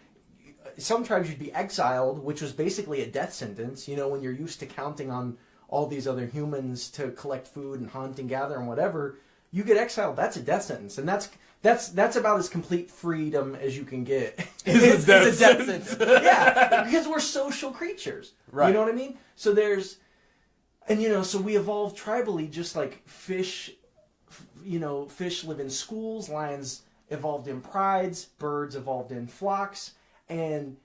some tribes you'd be exiled, which was basically a death sentence. You know, when you're used to counting on all these other humans to collect food and hunt and gather and whatever, you get exiled. That's a death sentence, and that's about as complete freedom as you can get. It's a death sentence. Yeah, because we're social creatures. Right. You know what I mean? So and you know, so we evolved tribally, just like fish. You know, fish live in schools, lions evolved in prides, birds evolved in flocks, and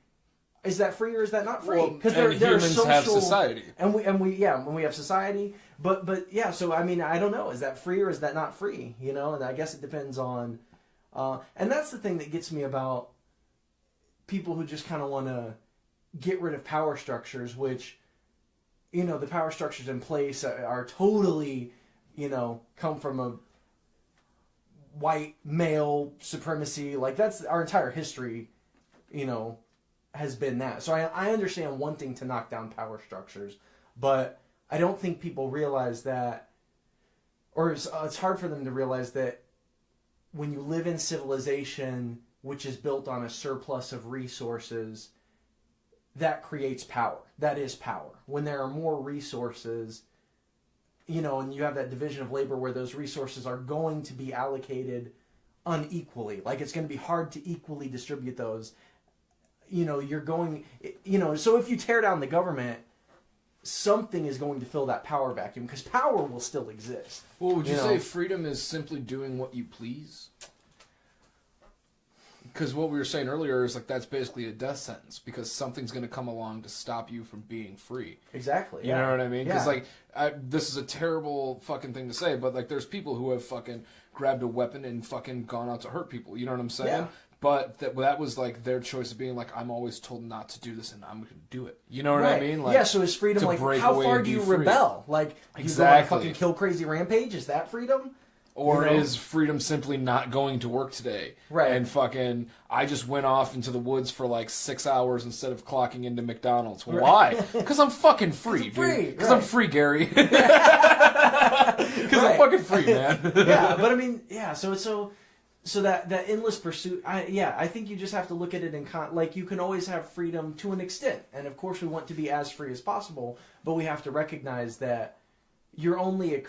is that free or is that not free? Because humans social, have society, and we when we have society, but yeah. So I mean, I don't know, is that free or is that not free? You know, and I guess it depends on, and that's the thing that gets me about people who just kind of want to get rid of power structures, which, you know, the power structures in place are totally, you know, come from a white male supremacy. Like, that's our entire history, you know, has been that. So I understand wanting to knock down power structures, but I don't think people realize that, or it's hard for them to realize that when you live in civilization, which is built on a surplus of resources, that creates power. That is power. When there are more resources, and you have that division of labor where those resources are going to be allocated unequally. Like, it's going to be hard to equally distribute those. You're going, so if you tear down the government, something is going to fill that power vacuum, because power will still exist. Well, would you say freedom is simply doing what you please? Because what we were saying earlier is, like, that's basically a death sentence, because something's going to come along to stop you from being free. Exactly. You know what I mean? Because, Yeah. this is a terrible fucking thing to say, but, like, there's people who have fucking grabbed a weapon and fucking gone out to hurt people. You know what I'm saying? Yeah. But that was, like, their choice of being like, I'm always told not to do this, and I'm going to do it. You know what I mean? Like, so is freedom, like, how far do you rebel? Like, you go on a fucking kill crazy rampage? Is that freedom? Or is freedom simply not going to work today? Right. And fucking, I just went off into the woods for like 6 hours instead of clocking into McDonald's. Well, why? Because I'm fucking free, dude. Because I'm free, Gary. Because I'm fucking free, man. Yeah, but I mean, so that endless pursuit, I think you just have to look at it in like, you can always have freedom to an extent, and of course we want to be as free as possible, but we have to recognize that you're only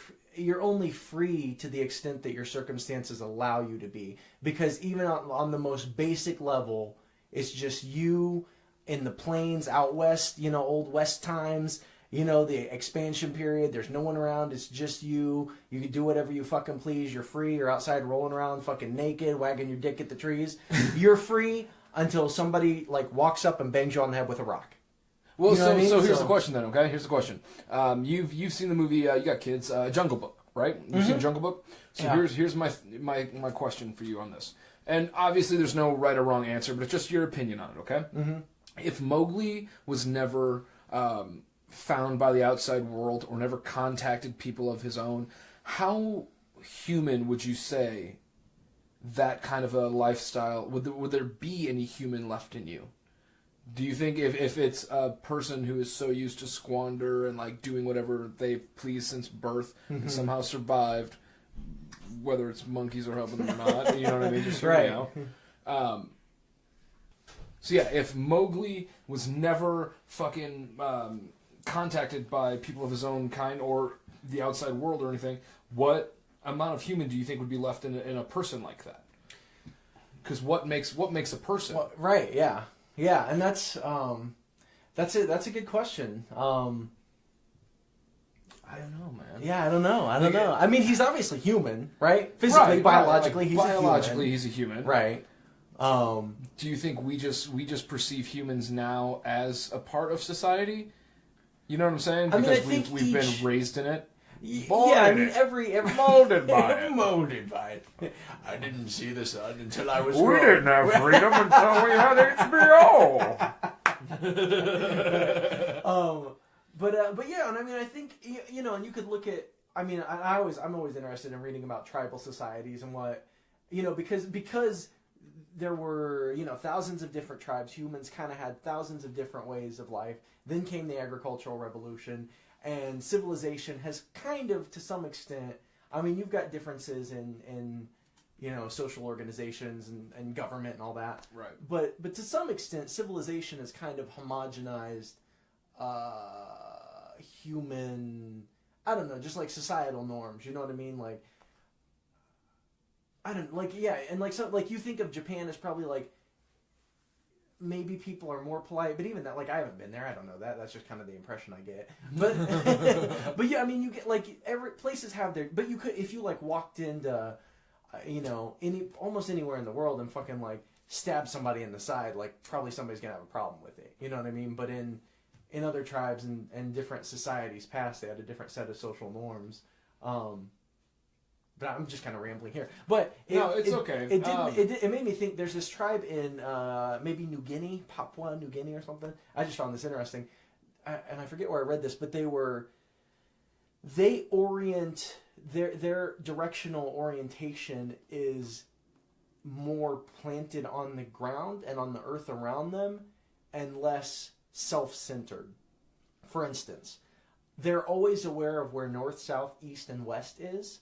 free to the extent that your circumstances allow you to be, because even on the most basic level, it's just you in the plains out west, old west times. The expansion period, there's no one around, it's just you. You can do whatever you fucking please. You're free. You're outside rolling around fucking naked, wagging your dick at the trees. You're free until somebody, like, walks up and bangs you on the head with a rock. Well, so here's the question then, okay? Here's the question. You've seen the movie, you got kids, Jungle Book, right? You've seen Jungle Book? So here's my question for you on this. And obviously there's no right or wrong answer, but it's just your opinion on it, okay? Mm-hmm. If Mowgli was never... found by the outside world or never contacted people of his own, how human would you say that kind of a lifestyle, would there be any human left in you? Do you think if it's a person who is so used to squander and, like, doing whatever they please since birth and somehow survived, whether it's monkeys are helping them or not, you know what I mean? Just right. So yeah, if Mowgli was never fucking contacted by people of his own kind or the outside world or anything, what amount of human do you think would be left in a person like that? Because what makes a person? Well, right. Yeah. Yeah. And that's it. That's a good question. I don't know, man. Yeah, I don't know. I mean, he's obviously human, right? Physically, biologically, he's a human, right? Do you think we just perceive humans now as a part of society? You know what I'm saying? Because we've been raised in it. Every molded by it. Molded by it. I didn't see the sun until I was. We didn't have freedom until we had HBO. But yeah, and I mean, I think and you could look at. I mean, I'm always interested in reading about tribal societies and what, because there were, thousands of different tribes. Humans kind of had thousands of different ways of life. Then came the agricultural revolution, and civilization has kind of, to some extent, I mean, you've got differences in social organizations and government and all that. Right. But to some extent, civilization has kind of homogenized human, I don't know, just like societal norms. You know what I mean? Like, I don't and like you think of Japan as probably like maybe people are more polite, but even that, like, I haven't been there, I don't know that's just kind of the impression I get. But but yeah, I mean, you get like every places have their, but you could, if you like walked into almost anywhere in the world and fucking like stab somebody in the side, like probably somebody's gonna have a problem with it. You know what I mean? But in other tribes and different societies past, they had a different set of social norms. But I'm just kind of rambling here. But it's okay. It made me think. There's this tribe in maybe New Guinea, Papua New Guinea or something. I just found this interesting, and I forget where I read this, but they orient their directional orientation is more planted on the ground and on the earth around them, and less self-centered. For instance, they're always aware of where north, south, east, and west is.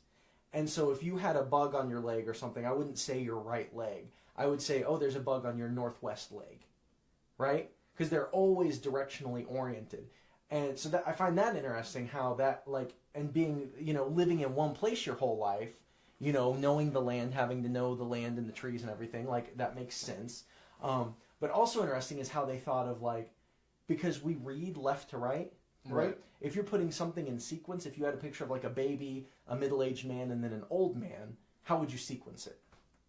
And so if you had a bug on your leg or something, I wouldn't say your right leg. I would say, oh, there's a bug on your northwest leg, right? Because they're always directionally oriented. And so that I find that interesting, how that, like, and being, living in one place your whole life, knowing the land, having to know the land and the trees and everything, like, that makes sense. But also interesting is how they thought of, like, because we read left to right, right? If you're putting something in sequence, if you had a picture of, like, a baby, a middle-aged man, and then an old man, how would you sequence it?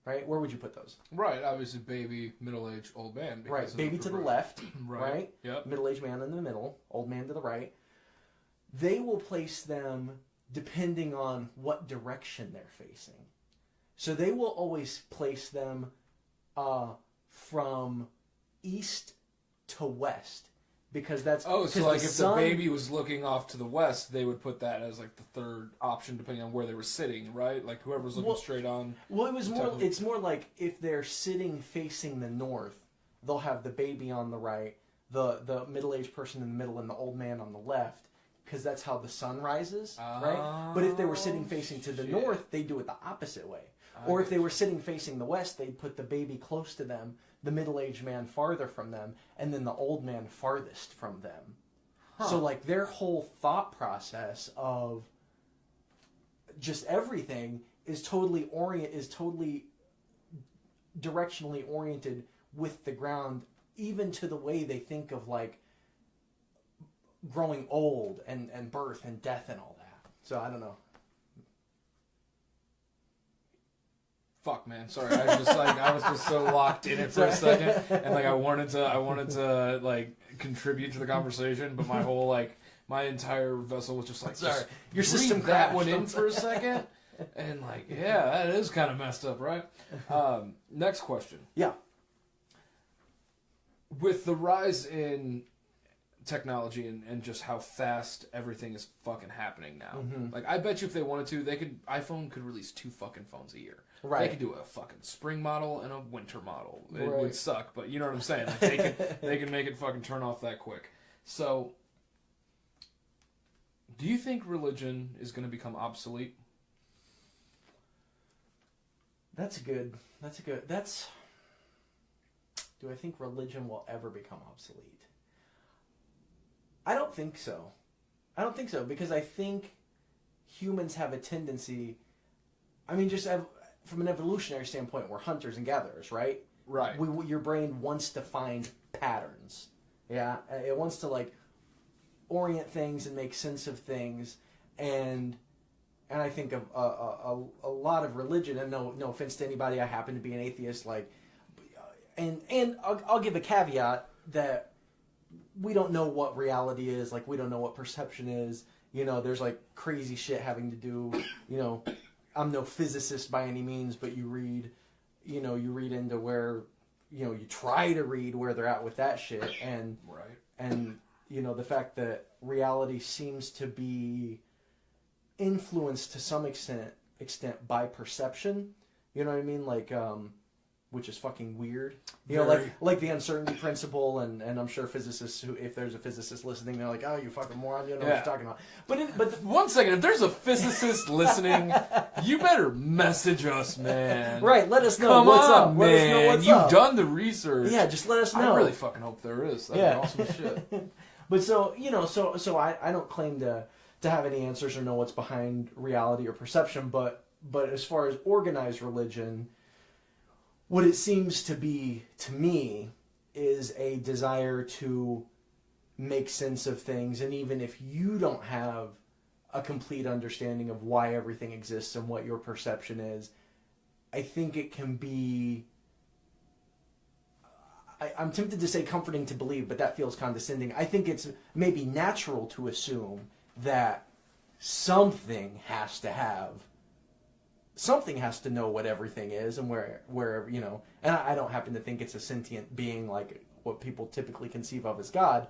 Right? Where would you put those? Right, obviously baby, middle-aged, old man. Right, baby to the left, right? Yep. Middle-aged man in the middle, old man to the right. They will place them depending on what direction they're facing. So they will always place them from east to west. Because that's... Oh, so like if the baby was looking off to the west, they would put that as like the third option depending on where they were sitting, right? Like whoever was looking straight on. Well, it's more like if they're sitting facing the north, they'll have the baby on the right, the middle-aged person in the middle, and the old man on the left, because that's how the sun rises, right? But if they were sitting facing to the north, they do it the opposite way. Or if they were sitting facing the west, they'd put the baby close to them, the middle-aged man farther from them, and then the old man farthest from them. So, like, their whole thought process of just everything is totally directionally oriented with the ground, even to the way they think of, like, growing old and birth and death and all that. So, I don't know. Fuck, man. Sorry, I was just so locked in it for a second, and like I wanted to like contribute to the conversation, but my entire vessel was just like, sorry, your system crashed. That one in for a second, and like, yeah, that is kind of messed up, right? Next question. Yeah. With the rise in technology and just how fast everything is fucking happening now, like I bet you if they wanted to, iPhone could release 2 fucking phones a year. Right. They could do a fucking spring model and a winter model. It would suck, but you know what I'm saying. Like they can make it fucking turn off that quick. So, do you think religion is going to become obsolete? Do I think religion will ever become obsolete? I don't think so. Because I think humans have a tendency, just from an evolutionary standpoint, we're hunters and gatherers, right? Right. Your brain wants to find patterns. Yeah, it wants to like orient things and make sense of things, and I think of a lot of religion. And no offense to anybody, I happen to be an atheist. Like, and I'll give a caveat that we don't know what reality is. Like, we don't know what perception is. There's like crazy shit having to do. I'm no physicist by any means, but you read into where, you try to read where they're at with that shit, and the fact that reality seems to be influenced to some extent by perception. You know what I mean? Like, which is fucking weird. Like the uncertainty principle, and I'm sure physicists who, if there's a physicist listening, they're like, oh, you fucking moron, you don't know what you're talking about. But one second, if there's a physicist listening, you better message us, man. Right, let us know what's up, man. Let us know what's up. You've done the research. Yeah, just let us know. I really fucking hope there is. That'd be awesome as shit. But so I don't claim to have any answers or know what's behind reality or perception, but as far as organized religion, what it seems to be, to me, is a desire to make sense of things. And even if you don't have a complete understanding of why everything exists and what your perception is, I think it can be... I'm tempted to say comforting to believe, but that feels condescending. I think it's maybe natural to assume that something has to know what everything is and where and I don't happen to think it's a sentient being like what people typically conceive of as God,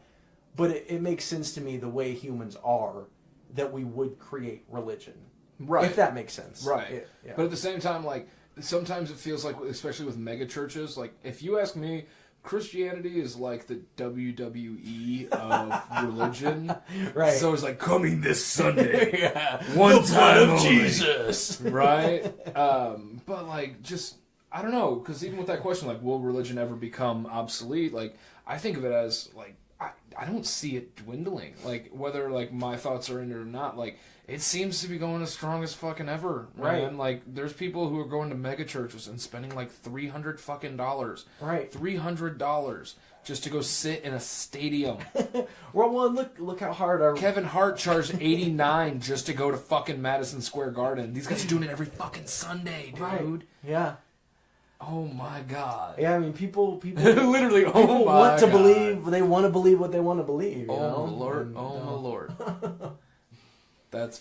but it makes sense to me the way humans are that we would create religion. Right. If that makes sense. Right. Yeah. But at the same time, like, sometimes it feels like, especially with mega churches, like, if you ask me, Christianity is like the WWE of religion. Right. So it's like, coming this Sunday. One time of Jesus. Right? But like, just, I don't know, because even with that question, like, will religion ever become obsolete? Like, I think of it as, like, I don't see it dwindling. Like, whether, like, my thoughts are in it or not, like, it seems to be going as strong as fucking ever, Right. man. Like, there's people who are going to mega churches and spending, like, $300 fucking dollars. Right. $300 just to go sit in a stadium. Well, look how hard our Kevin Hart charged $89 just to go to fucking Madison Square Garden. These guys are doing it every fucking Sunday, dude. Right. Yeah. Oh my god. Yeah, I mean, people Literally, oh people my want to god. believe. They want to believe what they want to believe. You Oh know? my lord. And, Oh my lord. That's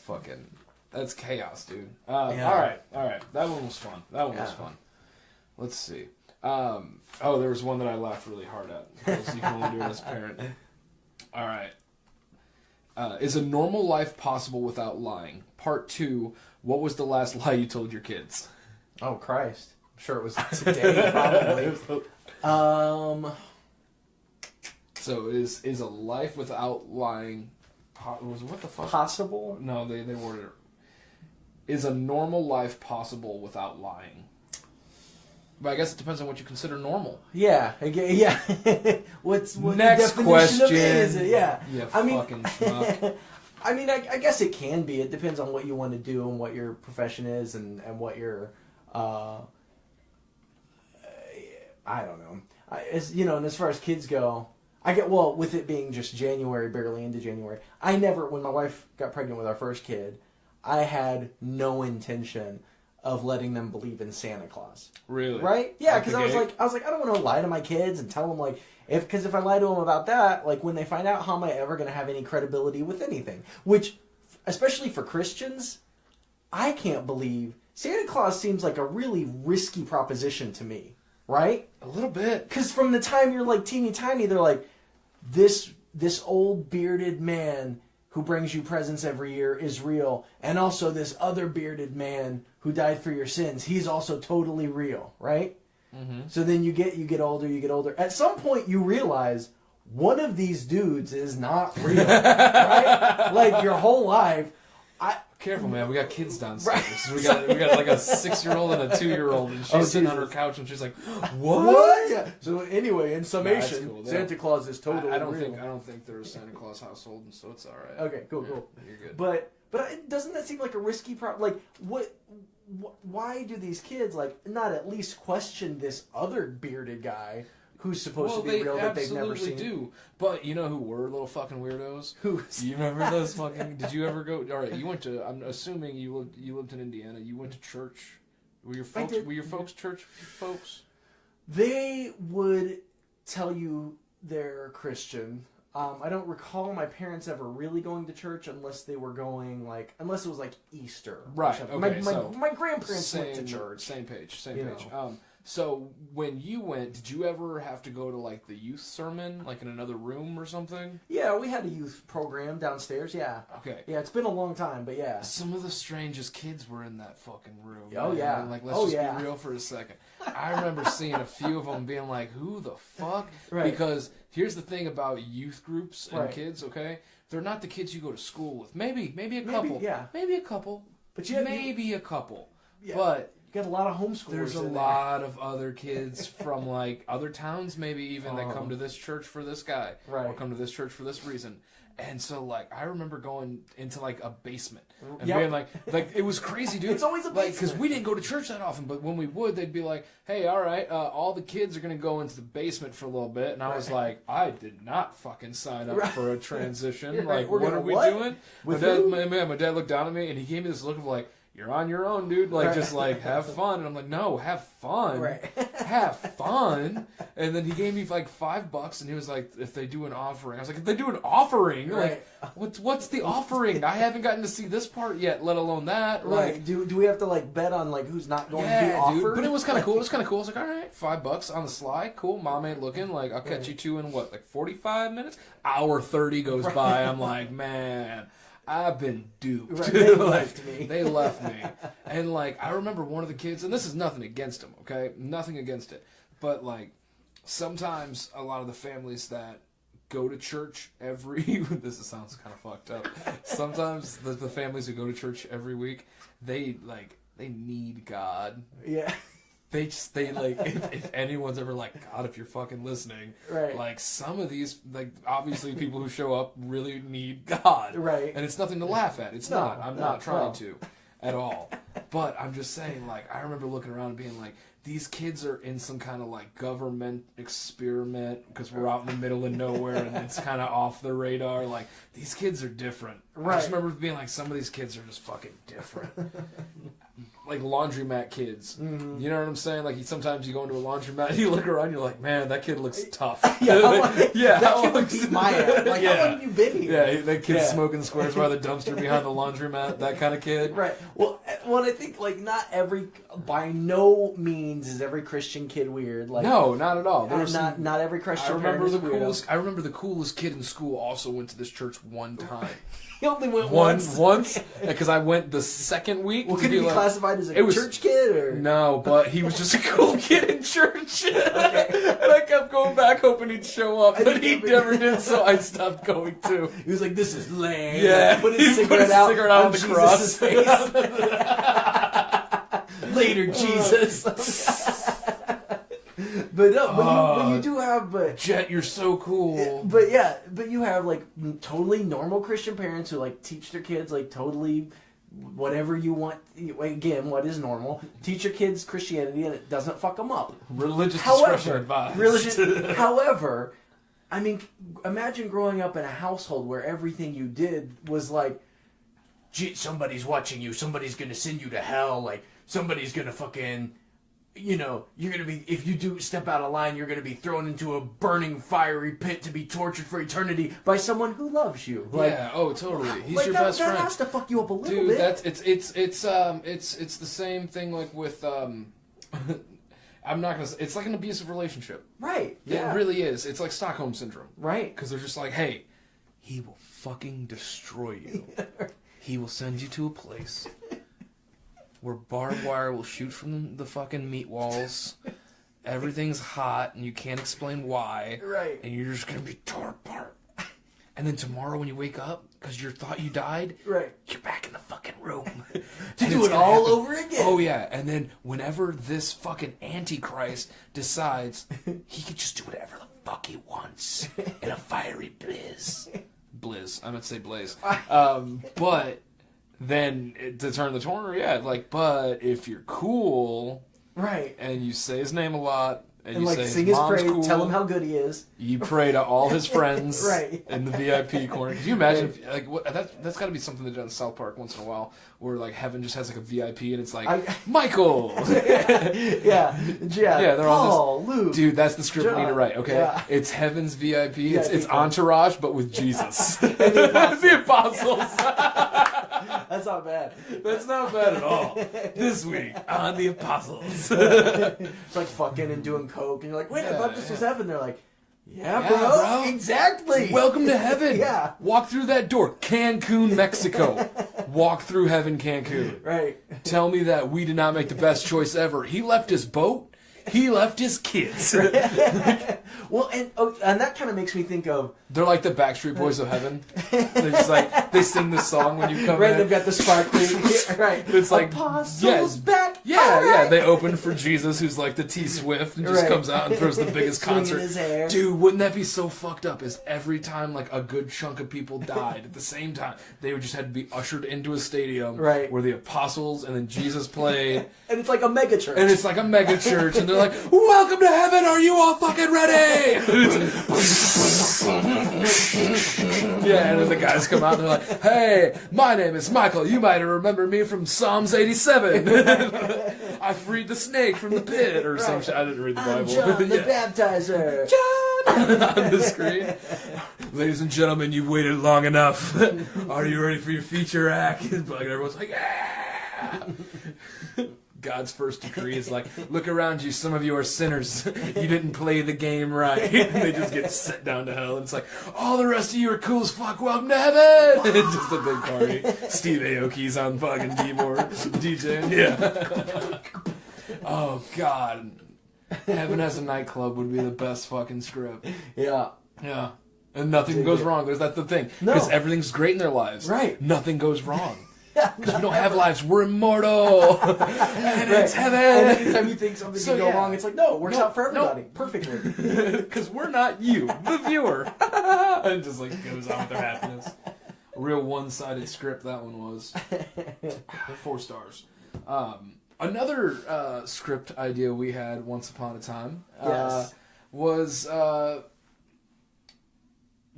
chaos, dude. Yeah. All right. That one was fun. Was fun. Let's see. There was one that I laughed really hard at. Because you can only do it as a parent. All right. Is a normal life possible without lying? Part 2. What was the last lie you told your kids? Oh Christ! I'm sure it was today, probably. So is a life without lying? What the fuck? Possible? No, they worded it. Is a normal life possible without lying? But I guess it depends on what you consider normal. Yeah. Yeah. What Next the definition question. of it is? Yeah. You I mean, fucking schmuck. I mean, I guess it can be. It depends on what you want to do and what your profession is and what your, I don't know. And as far as kids go, with it being just January, barely into January, when my wife got pregnant with our first kid, I had no intention of letting them believe in Santa Claus. Really? Right? Yeah, because I was gate? like, I don't want to lie to my kids and tell them like, because if I lie to them about that, like when they find out, how am I ever going to have any credibility with anything? Which, especially for Christians, I can't believe Santa Claus seems like a really risky proposition to me. Right? A little bit. Because from the time you're like teeny tiny, they're like, this old bearded man who brings you presents every year is real, and also this other bearded man who died for your sins, he's also totally real, right? Mm-hmm. So then you get older. At some point, you realize one of these dudes is not real, right? Like your whole life. Careful, man. We got kids downstairs. Right. We got like a 6-year-old and a 2-year-old, and she's sitting on her couch, and she's like, "What?" Yeah. So anyway, in summation, cool. Santa Claus is totally I don't real. think there's a Santa Claus household, and so it's all right. Okay, cool. You're good. But doesn't that seem like a risky Like, why do these kids not at least question this other bearded guy who's supposed to be real that they've never seen? They absolutely do. But you know who were little fucking weirdos? Who? You remember those fucking? Did you ever go? All right, you went to. I'm assuming you lived in Indiana. You went to church. Were your folks church folks? They would tell you they're Christian. I don't recall my parents ever really going to church unless they were going unless it was like Easter. Right. Okay. My grandparents went to church. Same page. So when you went, did you ever have to go to like the youth sermon, like in another room or something? Yeah, we had a youth program downstairs. Yeah. Okay. Yeah, it's been a long time, but yeah. Some of the strangest kids were in that fucking room. Oh man. yeah. Like let's be real for a second. I remember seeing a few of them being like, "Who the fuck?" Right. Because here's the thing about youth groups and right. kids. Okay, they're not the kids you go to school with. Maybe a couple. Maybe a couple. But maybe a couple. Yeah. But you got a lot of homeschoolers. There's a lot of other kids from like other towns, maybe even that come to this church for this guy, or come to this church for this reason. And so, like, I remember going into like a basement and being like it was crazy, dude. It's always a basement because we didn't go to church that often, but when we would, they'd be like, "Hey, all right, all the kids are gonna go into the basement for a little bit," and I was like, "I did not fucking sign up for a transition. Like, what are we doing?" My dad looked down at me and he gave me this look of like, "You're on your own, dude. Like, just like have fun." And I'm like, "No, have fun, have fun." And then he gave me like $5, and he was like, "If they do an offering," I was like, "If they do an offering, like, what's the offering? I haven't gotten to see this part yet, let alone that." Right? Like, do we have to like bet on like who's not going to be offered? Dude. But it was kind of cool. I was like, all right, $5 on the sly, cool. Mom ain't looking. Like, I'll catch you two in what, like 45 minutes? Hour 30 goes by. I'm like, man, I've been duped. Right, they left me. They left me. And, like, I remember one of the kids, and this is nothing against him, okay? Nothing against it. But, like, sometimes a lot of the families that go to church this sounds kind of fucked up. Sometimes the families who go to church every week, they need God. Yeah. they like, if anyone's ever like, God, if you're fucking listening, Right. like some of these, like obviously people who show up really need God. Right. And it's nothing to laugh at. It's No, not. I'm no, not trying no. to at all. But I'm just saying, like, I remember looking around and being like, these kids are in some kind of like government experiment because we're out in the middle of nowhere and it's kind of off the radar. Like, these kids are different. I just Right. remember being like, some of these kids are just fucking different. Like laundromat kids. Mm-hmm. You know what I'm saying? Like, sometimes you go into a laundromat and you look around, you're like, man, that kid looks tough. Yeah, Yeah, that how kid would long- beat my ass. Like, Yeah. how long have you been here? Yeah, that kid's Yeah. smoking squares by the dumpster behind the laundromat, that kind of kid. Right. Well, I think like not every, by no means is every Christian kid weird. Like, No, not at all. There was not some- not every I Christian remember parent the is a weirdo. coolest. I remember the coolest kid in school also went to this church one time. He only went once, because I went the second week. Well, to could he be like- classified as a it was- church kid or? No, but he was just a cool kid in church, and I kept going back hoping he'd show up, but he never did. So I stopped going too. He was like, "This is lame." Yeah, Put he his put cigarette his out cigarette out on the cross. Jesus' face. Later, Jesus. But no, but you do have, but Jet, you're so cool. But yeah, but you have like totally normal Christian parents who like teach their kids like totally whatever you want. Again, what is normal? Teach your kids Christianity and it doesn't fuck them up. Religious discretion However, advised. however, I mean, imagine growing up in a household where everything you did was like, gee, somebody's watching you, somebody's gonna send you to hell, like somebody's gonna fucking. You know, you're gonna be, if you do step out of line, you're gonna be thrown into a burning fiery pit to be tortured for eternity by someone who loves you. Like, Yeah. Oh, totally. He's like your that, best that friend. has to fuck you up a little Dude, bit. that's it's the same thing like with I'm not gonna say, it's like an abusive relationship. Right. Yeah. It really is. It's like Stockholm syndrome. Right. Because they're just like, hey, he will fucking destroy you. He will send you to a place where barbed wire will shoot from the fucking meat walls. Everything's hot and you can't explain why. Right. And you're just gonna be torn apart. And then tomorrow when you wake up, because you thought you died, Right. you're back in the fucking room. To And do it's it gonna all happen. over again. Oh yeah, and then whenever this fucking Antichrist decides he can just do whatever the fuck he wants in a fiery blizz. I meant to say blaze. But then to turn the corner, yeah, like, but if you're cool Right. and you say his name a lot and you like say sing his his mom's praise, cool, tell him how good he is. you pray to all his friends Right. in the VIP corner. Can you imagine if, like, that's got to be something they do in South Park once in a while, where like heaven just has like a VIP and it's like Michael. Yeah. They're all Paul, Luke. Dude, that's the script we need to John. write. Okay, Yeah. it's heaven's VIP. It's VIP. Entourage, but with Jesus. The apostles. That's not bad. That's not bad at all. This week on the apostles. It's like fucking and doing coke, and you're like, wait, I Yeah, thought this was yeah. heaven. They're like, yeah, Yeah, bro, bro. exactly. Welcome to heaven. Yeah. Walk through that door. Cancun, Mexico. Walk through heaven, Cancun. Right. Tell me that we did not make the best choice ever. He left his boat. He left his kids. Well, and that kind of makes me think of They're like the Backstreet Boys of heaven. They're just like, they sing this song when you come right. in. They've got the sparkly right. It's like, Apostles back. Yeah, All yeah. right. They open for Jesus, who's like the T Swift, and just Right. comes out and throws the biggest Swinging concert. his hair. Dude, wouldn't that be so fucked up? Is every time like a good chunk of people died at the same time, they would just had to be ushered into a stadium, Right. where the apostles and then Jesus played, And it's like a mega church. and it's like a mega church, and they're like, "Welcome to heaven. Are you all fucking ready?" Yeah, and then the guys come out and they're like, "Hey, my name is Michael. You might remember me from Psalms 87. I freed the snake from the pit," or some shit. I didn't read the I'm Bible. John the Yeah. Baptizer. On the screen. Ladies and gentlemen, you've waited long enough. Are you ready for your feature act? Like, everyone's like, yeah. God's first decree is like, look around you, some of you are sinners. You didn't play the game right. And they just get sent down to hell. And it's like, all the rest of you are cool as fuck. Welcome to heaven. It's just a big party. Steve Aoki's on fucking keyboard. DJing. Yeah. Oh, God. Heaven Has a Nightclub would be the best fucking script. Yeah. Yeah. And nothing goes wrong. That's the thing. No. Because everything's great in their lives. Right. Nothing goes wrong. Because we don't have lives. We're immortal. And it's heaven. And anytime you think something can go wrong, it's like, no, it works out for everybody. Perfectly. Because we're not you, the viewer. And just like goes on with their happiness. A real one-sided script that one was. 4 stars. Another script idea we had once upon a time was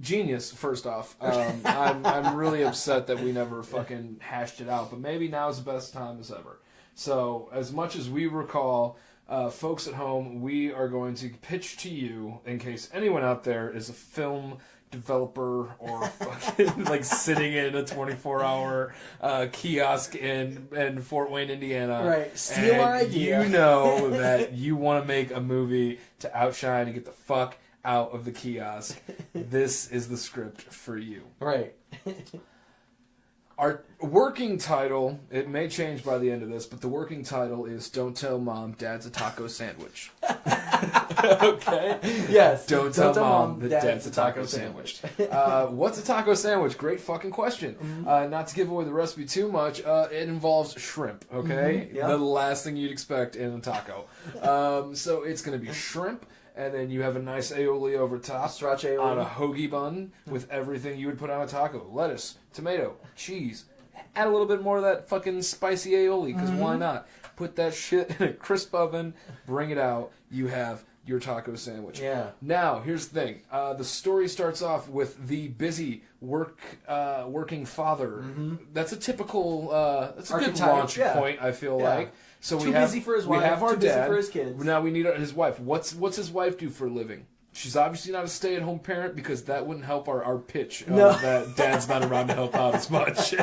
genius. First off, I'm really upset that we never fucking hashed it out, but maybe now's the best time as ever. So, as much as we recall, folks at home, we are going to pitch to you, in case anyone out there is a film developer or fucking like sitting in a 24-hour kiosk in Fort Wayne, Indiana. Right. Steal our idea. You know that you want to make a movie to outshine and get the fuck out of the kiosk. This is the script for you. Right. Our working title, it may change by the end of this, but the working title is Don't Tell Mom Dad's a Taco Sandwich. Okay? Yes. Don't tell Mom that Dad's a taco sandwich. What's a taco sandwich? Great fucking question. Mm-hmm. Not to give away the recipe too much, it involves shrimp, okay? Mm-hmm. Yep. The last thing you'd expect in a taco. So it's going to be shrimp. And then you have a nice aioli over top Sriracha aioli. on a hoagie bun with everything you would put on a taco. Lettuce, tomato, cheese. Add a little bit more of that fucking spicy aioli, because why not? Put that shit in a crisp oven, bring it out. You have your taco sandwich. Yeah. Now, here's the thing. The story starts off with the busy working father. That's a typical, that's a good Archetype, launch point, I feel like. So Too busy for his wife, we have our too busy dad. for his kids. Now we need his wife. What's his wife do for a living? She's obviously not a stay-at-home parent, because that wouldn't help our pitch that dad's not around to help out as much.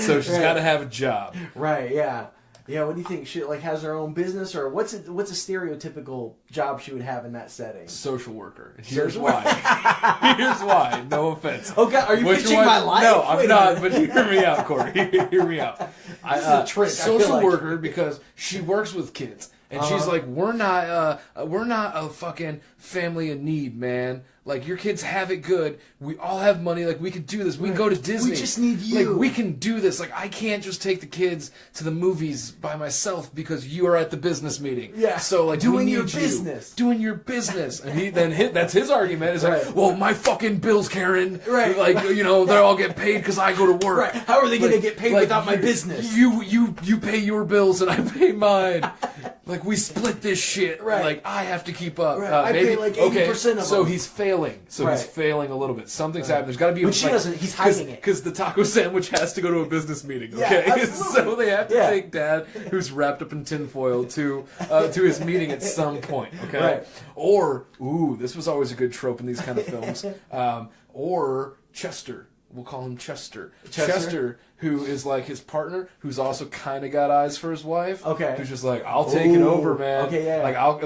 So she's got to have a job. Right, yeah. Yeah, what do you think? She like has her own business, or what's a stereotypical job she would have in that setting? Social worker. Here's why. Here's why. No offense. Oh God, are you pitching my life? No, I'm not. But hear me out, Corey. Hear me out. This is a trick. Social worker, because she works with kids. And she's like, we're not a fucking family in need, man. Like, your kids have it good. We all have money. Like, we could do this. We can go to Disney. We just need you. Like, we can do this. Like, I can't just take the kids to the movies by myself because you are at the business meeting. Yeah. So, like, doing we need your you. business. Doing your business. And that's his argument. Is like, well, my fucking bills, Karen. Right. Like, you know, they all get paid because I go to work. Right. How are they going to get paid without my business? You pay your bills and I pay mine. Like, we split this shit. Right. Like, I have to keep up. Right. I pay like 80% of them. So he's failing. So he's failing a little bit. Something's happened. There's got to be. But she doesn't. He's hiding it. Because the taco sandwich has to go to a business meeting. Yeah, Okay. absolutely. So they have to take Dad, who's wrapped up in tinfoil, to his meeting at some point. Okay. Right. Or this was always a good trope in these kind of films. Or Chester. We'll call him Chester. Chester, who is like his partner, who's also kind of got eyes for his wife. Okay. Who's just like, I'll take it over, man. Okay, yeah. Like I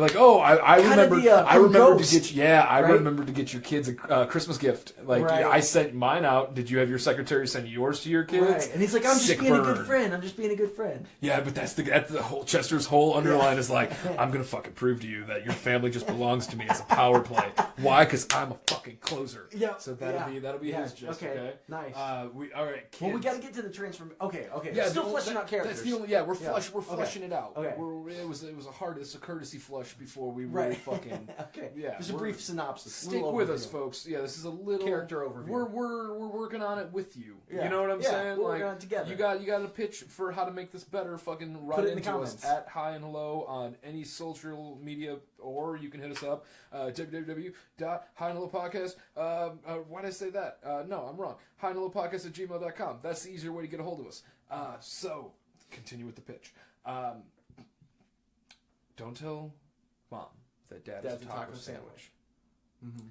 remember. I remember to get. I right? remember to get your kids a Christmas gift. Like I sent mine out. Did you have your secretary send yours to your kids? Right. And he's like, I'm just being a good friend. I'm just being a good friend. Yeah, but that's the whole Chester's whole underline is like, I'm gonna fucking prove to you that your family just belongs to me as a power play. Why? Because I'm a fucking closer. Yeah. So that'll be his gist. Okay. Nice. All right. Kids. Well, we got to get to the transform. Okay. Yeah, Still fleshing out characters. That's the only. Yeah, we're fleshing it out. Okay. It's a courtesy flush before we really fucking. Okay. Yeah. Just a brief synopsis. Stick with us, folks. Yeah, this is a little character overview. We're working on it with you. Yeah. You know what I'm saying? We're working on it together. You got a pitch for how to make this better? Fucking write Put it in the into comments. us at Hi and Hello on any social media, or you can hit us up www.hiandhellopodcast. Why did I say that? No, I'm wrong. hiandhellopodcast@gmail.com. That's the easier way to get a hold of us. So, continue with the pitch. Don't tell Mom that Dad's a taco sandwich. Mm-hmm.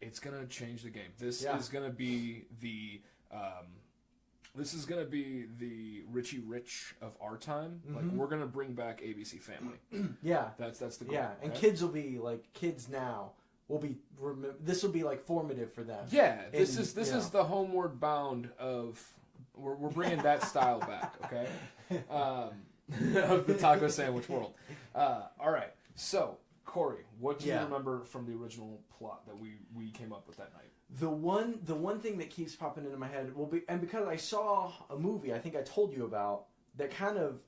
It's gonna change the game. This is gonna be the Richie Rich of our time. Mm-hmm. Like, we're gonna bring back ABC Family. Yeah, that's the goal. Yeah, and kids will be like kids now. This will be like formative for them. Yeah, this is the homeward bound of. We're bringing that style back, okay? Of the taco sandwich world. All right, so Corey, what do you Yeah. remember from the original plot that we came up with that night? The one thing that keeps popping into my head, and because I saw a movie I think I told you about that kind of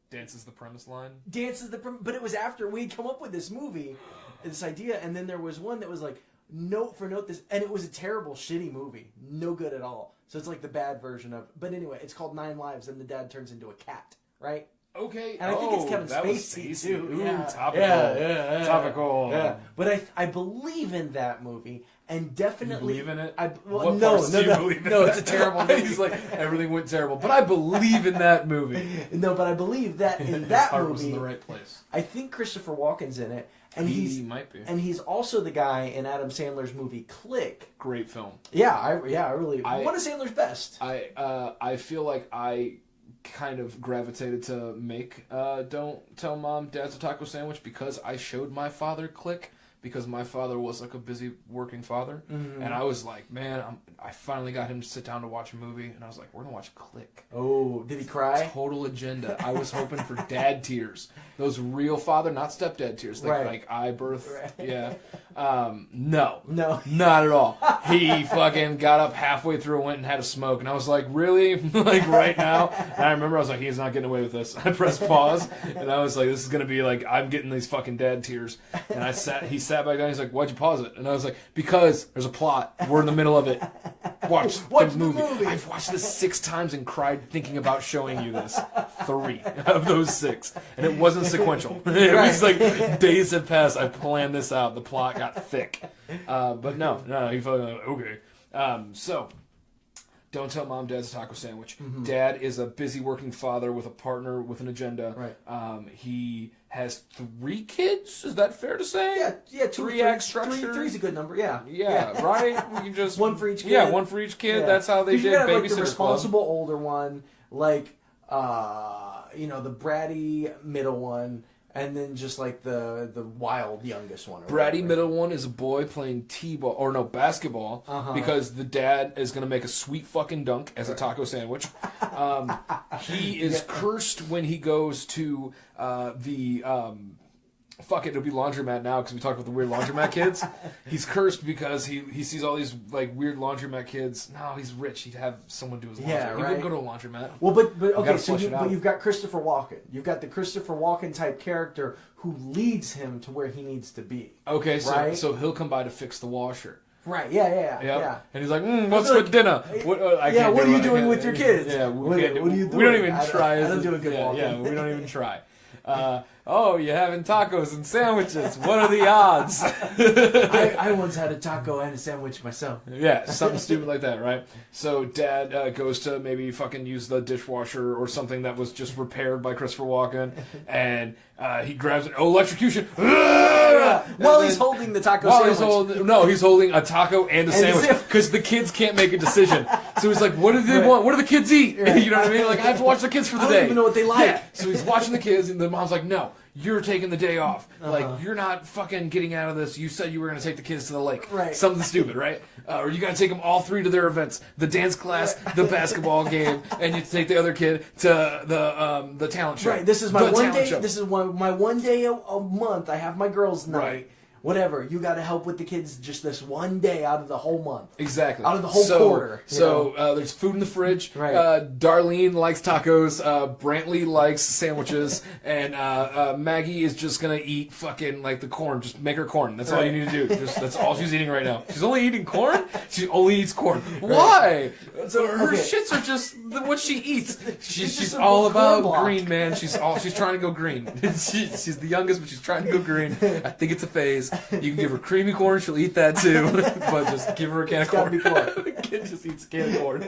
Dances the premise line. But it was after we'd come up with this movie, this idea, and then there was one that was like note for note this, and it was a terrible, shitty movie, no good at all. So it's like the bad version of. But anyway, it's called 9 Lives, and the dad turns into a cat, right? Okay, and I think it's Kevin that was Spacey tasty. too. Ooh, Yeah. topical. Yeah. Topical. Yeah. But I believe in that movie, and definitely you believe in it. What parts do you believe in no, that? it's a terrible movie. He's like, everything went terrible, but I believe in that movie. No, but I believe that in His that heart movie, was in the right place. I think Christopher Walken's in it, and He might be. and he's also the guy in Adam Sandler's movie Click. Great film. I really one of Sandler's best. I feel like I kind of gravitated to make Don't Tell Mom Dad's a Taco Sandwich because I showed my father Click, because my father was like a busy working father, and I was like, man, I finally got him to sit down to watch a movie, and I was like, we're gonna watch Click. Oh, did he cry? Total agenda. I was hoping for dad tears, those real father, not stepdad tears, like I birth. Right. Yeah, no, not at all. He fucking got up halfway through and went and had a smoke, and I was like, really, like right now? And I remember I was like, he's not getting away with this. I pressed pause, and I was like, this is gonna be like, I'm getting these fucking dad tears, and he sat back down. He's like, why'd you pause it? And I was like, because there's a plot. We're in the middle of it. Watch the movie. I've watched this 6 times and cried thinking about showing you this. 3 of those 6, and it wasn't sequential. It was like days had passed. I planned this out. The plot got thick, but no. He felt like, okay. So. Don't Tell Mom Dad's a Taco Sandwich. Mm-hmm. Dad is a busy working father with a partner with an agenda. Right. He has 3 kids. Is that fair to say? Yeah. 3 act structure. Three's a good number. Yeah. Right. You just one for each kid. Yeah, one for each kid. Yeah. That's how they did you got, Babysitter like, the responsible Club. older one, like the bratty middle one. And then just like the wild youngest one. Bratty middle one is a boy playing basketball, because the dad is going to make a sweet fucking dunk as a taco sandwich. He is cursed when he goes to it'll be laundromat now because we talked about the weird laundromat kids. He's cursed because he sees all these like weird laundromat kids. No, he's rich. He'd have someone do his laundry. Yeah, right. He wouldn't go to a laundromat. Well, but okay, so you've got Christopher Walken. You've got the Christopher Walken type character who leads him to where he needs to be. Okay, right? so he'll come by to fix the washer. Right, yeah. And he's like, what's for dinner? What are you doing with your kids? Yeah, what are you doing? We don't even try. I don't do a good Walken. Yeah, we don't even try. You're having tacos and sandwiches. What are the odds? I once had a taco and a sandwich myself. Yeah, something stupid like that, right? So dad goes to maybe fucking use the dishwasher or something that was just repaired by Christopher Walken, and he grabs it. Oh, electrocution! While he's holding the taco sandwich. He's holding a taco and a sandwich because the kids can't make a decision. So he's like, what do they want? What do the kids eat? Right. You know what I mean? Like, I have to watch the kids for the day. I don't even know what they like. Yeah. So he's watching the kids, and the mom's like, no, you're taking the day off. Like, you're not fucking getting out of this. You said you were going to take the kids to the lake. Right. Something stupid, right? Or you got to take them all 3 to their events. The dance class, the basketball game, and you take the other kid to the talent show. Right, this is my one day. This is my one day a month. I have my girls' night. Right. Whatever. You got to help with the kids just this one day out of the whole month. Exactly. Out of the whole quarter. So there's food in the fridge. Right. Darlene likes tacos. Brantley likes sandwiches. And Maggie is just going to eat fucking like the corn. Just make her corn. That's all you need to do. That's all she's eating right now. She's only eating corn? She only eats corn. Why? So her shits are just what she eats. She's all about green, man. She's trying to go green. She's the youngest, but she's trying to go green. I think it's a phase. You can give her creamy corn, she'll eat that too. But just give her a can of corn. The kid just eats a can of corn.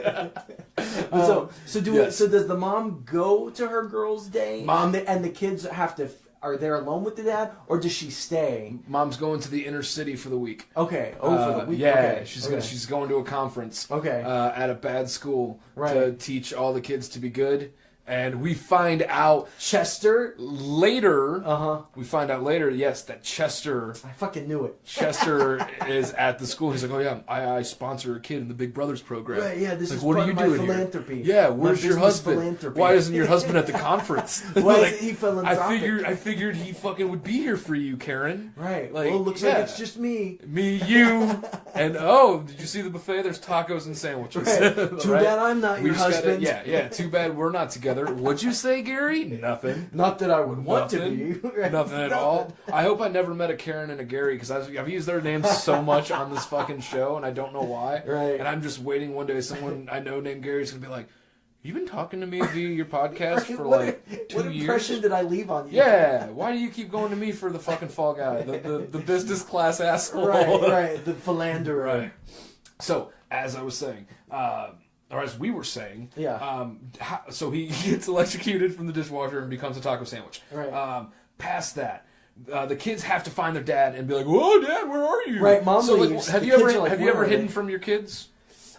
So does the mom go to her girls' day? And the kids are they alone with the dad, or does she stay? Mom's going to the inner city for the week. Okay. For the week. Yeah, okay. she's going to a conference. Okay. At a bad school to teach all the kids to be good. And we find out Chester. later. Uh-huh. We find out later, yes, that Chester. I fucking knew it. Chester is at the school. He's like, oh yeah, I sponsor a kid in the Big Brothers program. Right, yeah, this like, is what part are you of my doing philanthropy. Here? Yeah, where's My your business husband? philanthropy. Why isn't your husband at the conference? Why isn't he philanthropic? I figured he fucking would be here for you, Karen. Right. Like, Well, it looks yeah. like it's just me. Me, you, and oh, did you see the buffet? There's tacos and sandwiches. Right. Too Right? bad I'm not your just gotta- husband. yeah. Too bad we're not together. What'd you say, Gary? Nothing. Not that I would want to Nothing. be. Right? Nothing at all. I hope I never met a Karen and a Gary because I've used their names so much on this fucking show and I don't know why. Right. And I'm just waiting one day someone I know named Gary is gonna be like, "You've been talking to me via your podcast for like 2 What years." impression did I leave on you? Yeah. Why do you keep going to me for the fucking fall guy, the business class asshole? Right. The philanderer. Right. So as I was saying, or as we were saying, Yeah. So he gets electrocuted from the dishwasher and becomes a taco sandwich. Right. Past that, the kids have to find their dad and be like, "Whoa, Dad, where are you?" Right, Mom So like, leaves. have The you kids ever are like, have you "Where ever are hidden they?" from your kids?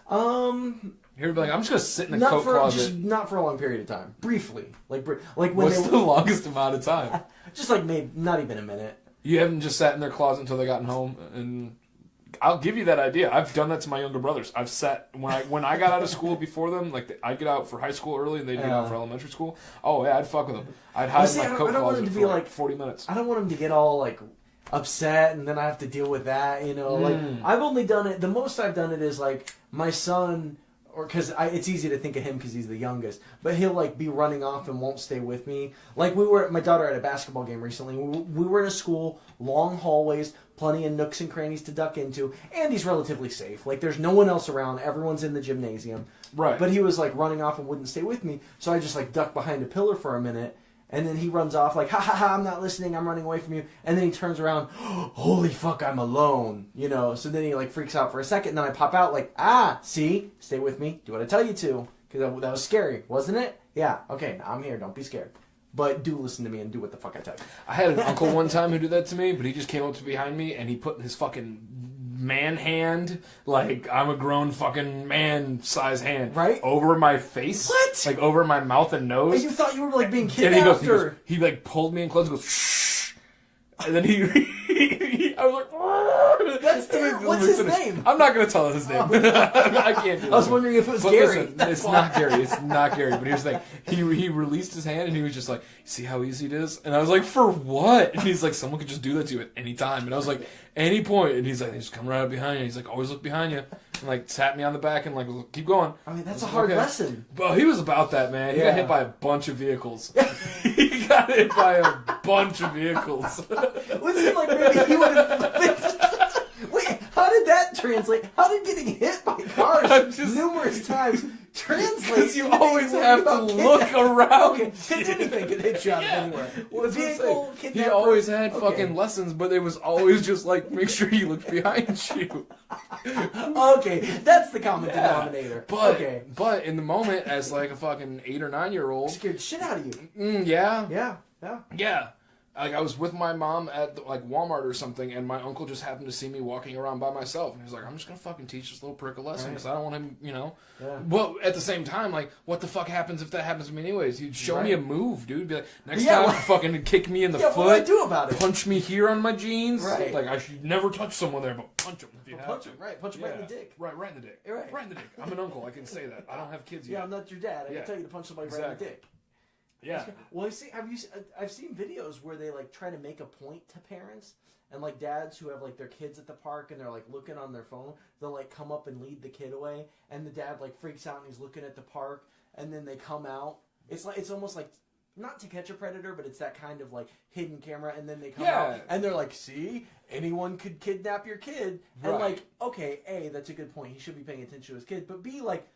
Um, You're like, I'm just gonna sit in the not coat for closet. just not for a long period of time. Briefly, like when What's they the longest amount of time? just like maybe not even a minute. You haven't just sat in their closet until they gotten home, and I'll give you that idea. I've done that to my younger brothers. I've sat when I got out of school before them. Like I'd get out for high school early, and they'd get out for elementary school. Oh yeah, I'd fuck with them. I'd hide see, in my I coat don't want closet it to for be like like 40 minutes. I don't want them to get all like upset and then I have to deal with that. You know, like I've only done it. The most I've done it is like my son. Or because it's easy to think of him because he's the youngest, but he'll like be running off and won't stay with me. Like we were, my daughter had a basketball game recently. We were in a school, long hallways, plenty of nooks and crannies to duck into, and he's relatively safe. Like there's no one else around, everyone's in the gymnasium. Right. But he was like running off and wouldn't stay with me, so I just like ducked behind a pillar for a minute. And then he runs off like, ha ha ha, I'm not listening, I'm running away from you. And then he turns around, holy fuck, I'm alone. You know, so then he like freaks out for a second. And then I pop out like, see, stay with me, do what I tell you to. Because that was scary, wasn't it? Yeah, okay, now I'm here, don't be scared. But do listen to me and do what the fuck I tell you. I had an uncle one time who did that to me, but he just came up to behind me and he put his fucking man hand, like I'm a grown fucking man size hand, Right? over my face. What? Like over my mouth and nose. And you thought you were like being And kidnapped he like pulled me in close and goes, shh. And then I was like, That's terrible. What's his name? I'm not going to tell his name. I can't do that. I was wondering if it was But Gary. listen, That's it's why. not Gary. It's not Gary. But here's the thing. He released his hand and he was just like, see how easy it is? And I was like, for what? And he's like, someone could just do that to you at any time. And I was like, any point. And he's like, they just come right up behind you. He's like, always look behind you. And like tapped me on the back and like, keep going. I mean, that's I a was hard like, okay. lesson. Well, he was about that, man. He Yeah. got hit by a bunch of vehicles. He got hit by a bunch of vehicles. Was it like maybe he would have... Wait, how did that translate? How did getting hit by I'm cars just- numerous times translate? Because you to being always worried have to about look kidnapping? around. Okay, because anything could hit you out of anywhere. Well, That's what I'm vehicle, saying. He kidnapper. always had Okay. fucking lessons, but it was always just like, make sure you look behind you. Okay, that's the common denominator. But okay, but in the moment, as like a fucking 8 or 9 year old, scared the shit out of you. yeah, Yeah. Like I was with my mom at like Walmart or something, and my uncle just happened to see me walking around by myself, and he was like, "I'm just gonna fucking teach this little prick a lesson because I don't want him, you know." Yeah. Well, at the same time, like, what the fuck happens if that happens to me anyways? You'd show me a move, dude. Be like, next Yeah, time, well- fucking kick me in the Yeah, foot. what do I do about it? Punch me here on my jeans. Right. Like I should never touch someone there, but punch them if you have Punch to. him, right? Punch him right in the dick. Right in the dick. Right. Right in the dick. I'm an uncle. I can say that. I don't have kids yet. Yeah, I'm not your dad. I Yeah. can tell you to punch somebody right in the Exactly. dick. Yeah. Well, I've seen videos where they like try to make a point to parents and like dads who have like their kids at the park and they're like looking on their phone. They'll like come up and lead the kid away, and the dad like freaks out and he's looking at the park, and then they come out. It's almost like not To Catch a Predator, but it's that kind of like hidden camera, and then they come out and they're like, "See, anyone could kidnap your kid," and Right. like, okay, A, that's a good point. He should be paying attention to his kid, but B, like.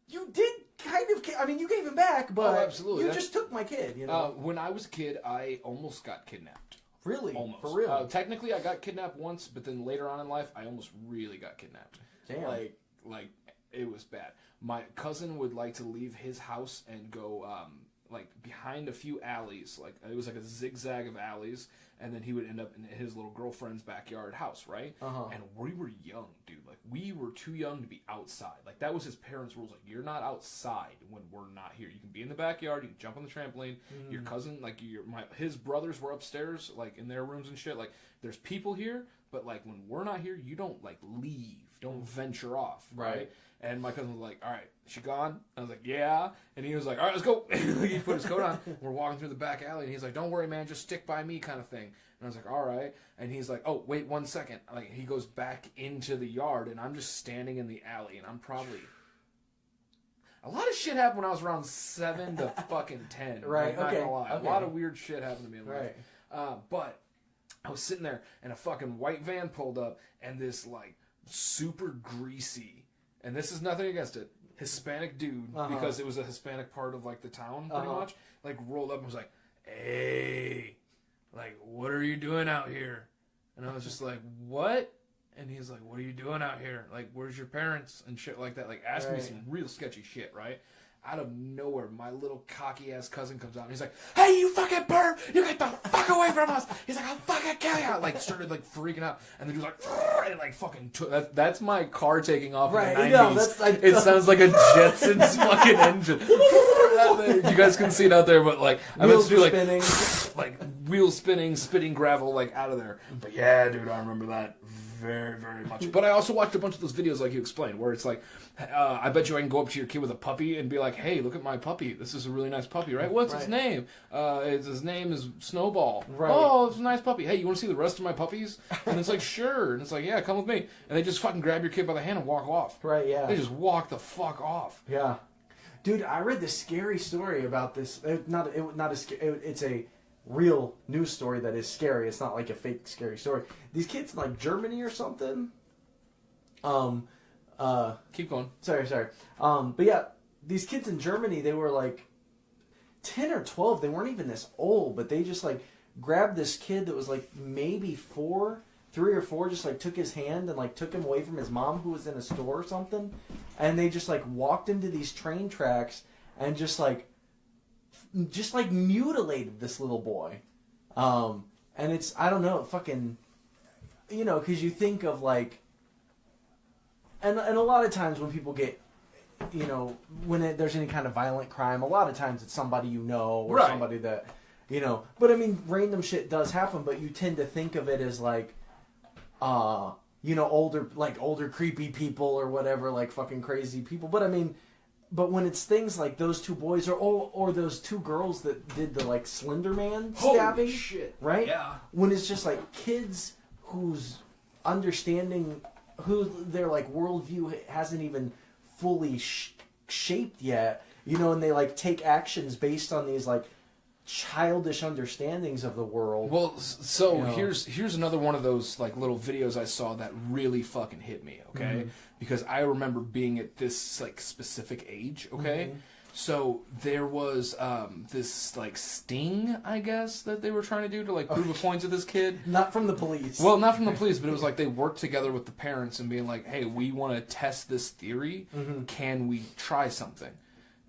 You did kind of. I mean, you gave him back, but absolutely. you just took my kid. You know, When I was a kid, I almost got kidnapped. really, Almost. for real. Technically, I got kidnapped once, but then later on in life, I almost really got kidnapped. Damn. Like it was bad. My cousin would like to leave his house and go like behind a few alleys, like it was like a zigzag of alleys, and then he would end up in his little girlfriend's backyard house, right? And we were young, dude. Like we were too young to be outside. Like that was his parents' rules. Like you're not outside when we're not here. You can be in the backyard. You can jump on the trampoline. Your cousin, like his brothers were upstairs, like in their rooms and shit. Like there's people here, but like when we're not here, you don't like leave. Don't venture off, right? And my cousin was like, all right, is she gone? I was like, yeah. And he was like, all right, let's go. He put his coat on. We're walking through the back alley. And he's like, don't worry, man. Just stick by me kind of thing. And I was like, all right. And he's like, oh, wait 1 second. Like he goes back into the yard. And I'm just standing in the alley. And I'm probably... A lot of shit happened when I was around 7 to fucking 10. Right, I'm not okay. gonna lie. Okay. A lot of weird shit happened to me in life. But I was sitting there. And a fucking white van pulled up. And this, like, super greasy... And this is nothing against it. Hispanic dude, because it was a Hispanic part of like the town, pretty much. Like rolled up and was like, "Hey, like, what are you doing out here?" And I was just like, "What?" And he's like, "What are you doing out here? Like, where's your parents and shit like that?" Like, asking me some real sketchy shit, right? Out of nowhere, my little cocky ass cousin comes out and he's like, "Hey, you fucking perv! You get the fuck away from us!" He's like, "I'll fucking kill you!" Like, started like freaking out, and then he was like, and like fucking. That's my car taking off in the 90s. No, that's, it sounds like a Jetsons fucking engine. You guys can see it out there, but like, I meant to do like spinning, like wheels spinning, spitting gravel like out of there. But yeah, dude, I remember that very, very much. But I also watched a bunch of those videos like you explained, where it's like, I bet you I can go up to your kid with a puppy and be like, "Hey, look at my puppy. This is a really nice puppy, right? What's his name? His name is Snowball. Right. Oh, it's a nice puppy. Hey, you want to see the rest of my puppies?" And it's like, sure. And it's like, yeah, come with me. And they just fucking grab your kid by the hand and walk off. Right, yeah. They just walk the fuck off. Yeah. Dude, I read this scary story about this. It's a real news story that is scary. It's not like a fake scary story. These kids in like Germany or something. Keep going. Sorry. But yeah, these kids in Germany, they were like 10 or 12. They weren't even this old, but they just like grabbed this kid that was like maybe 3 or 4, just like took his hand and like took him away from his mom who was in a store or something. And they just like walked into these train tracks and just like mutilated this little boy. And it's, I don't know, fucking, you know, because you think of like, and a lot of times when people get, you know, there's any kind of violent crime, a lot of times it's somebody you know or somebody that, you know. But I mean, random shit does happen, but you tend to think of it as like, you know, older creepy people or whatever, like fucking crazy people. But I mean, but when it's things like those 2 boys or those 2 girls that did the like Slender Man stabbing, holy shit, right? Yeah. When it's just like kids whose understanding, who their like worldview hasn't even fully shaped yet, you know, and they like take actions based on these like childish understandings of the world. Well, so you know. here's another one of those like little videos I saw that really fucking hit me, okay? Because I remember being at this like specific age, okay? So there was this like sting, I guess, that they were trying to do to like prove a point to this kid. Not from the police. Well, not from the police, but it was like they worked together with the parents and being like, "Hey, we want to test this theory. Can we try something?"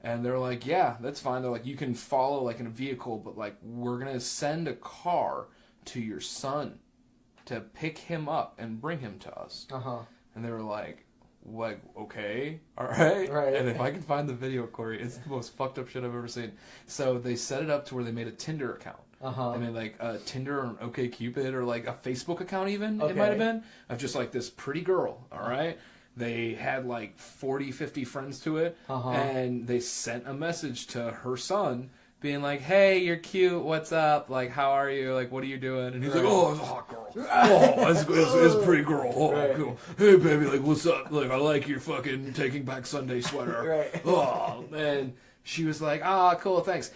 And they're like, "Yeah, that's fine." They're like, "You can follow like in a vehicle, but like we're gonna send a car to your son to pick him up and bring him to us." And they were like, okay, all right. And if I can find the video, Corey, it's the most fucked up shit I've ever seen. So they set it up to where they made a Tinder account. And they like Tinder or an OkCupid or like a Facebook account even, it might have been, of just like this pretty girl, all right? They had like 40, 50 friends to it, and they sent a message to her son being like, "Hey, you're cute, what's up? Like, how are you? Like, what are you doing?" And he's like, "Oh, it's a hot girl. Oh, it's a pretty girl. Oh, cool. Hey, baby, like, what's up? Like, I like your fucking Taking Back Sunday sweater." Oh, man. She was like, cool, thanks.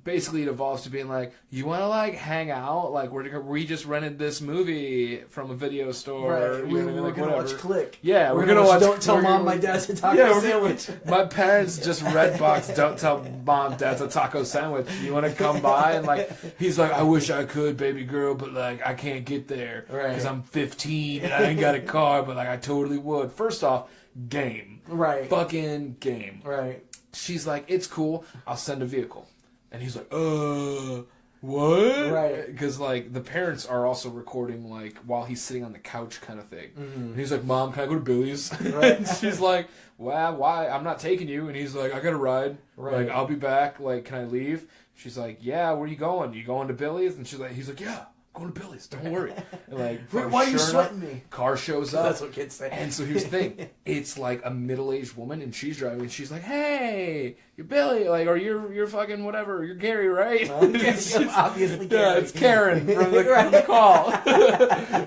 Basically, it evolves to being like, "You want to, like, hang out? Like, we just rented this movie from a video store." Right. We're going to watch Click. Yeah, we're going to watch Don't Tell Mom My Dad's a Taco Sandwich. My parents just Redbox Don't Tell Mom Dad's a Taco Sandwich. You want to come by? And, like, he's like, "I wish I could, baby girl, but, like, I can't get there because I'm 15 and I ain't got a car, but, like, I totally would." First off, game. Right. Fucking game. Right. She's like, "It's cool. I'll send a vehicle." And he's like, what? Right. Because, like, the parents are also recording, like, while he's sitting on the couch kind of thing. Mm-hmm. And he's like, Mom, can I go to Billy's? Right. And she's like, well, why? I'm not taking you. And he's like, I got a ride. Right. Like, I'll be back. Like, can I leave? She's like, yeah, where you going? You going to Billy's? And he's like, yeah, I'm going to Billy's. Don't worry. And like, Why are you sure sweating enough, me? car shows up. That's what kids say. And so here's the thing. It's like a middle-aged woman, and she's driving, and she's like, hey, you're Billy, like, or you're fucking whatever, you're Gary, right? It's obviously Gary. Yeah, it's Karen from the call.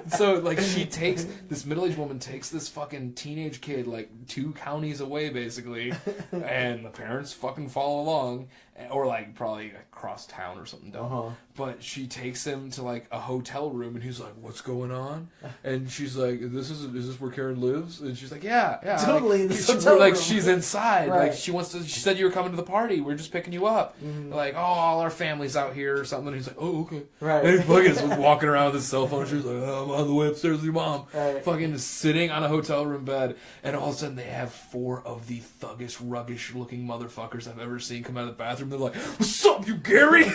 So, like, this middle-aged woman takes this fucking teenage kid, like, 2 counties away, basically, and the parents fucking follow along, or, like, probably across town or something dumb. Uh-huh. But she takes him to, like, a hotel room, and he's like, what's going on? And she's like, is this where Karen lives? And she's like, yeah. Totally, like, in this she- hotel like, room. she's inside. Right. Like, she said you were coming to the party. We're just picking you up. Mm-hmm. Like, oh, all our family's out here or something. And he's like, oh, okay. Right. And he fucking is walking around with his cell phone. She's like, oh, I'm on the way upstairs with your mom. Right. Fucking sitting on a hotel room bed. And all of a sudden they have 4 of the thuggish, ruggish looking motherfuckers I've ever seen come out of the bathroom. They're like, what's up, you Gary?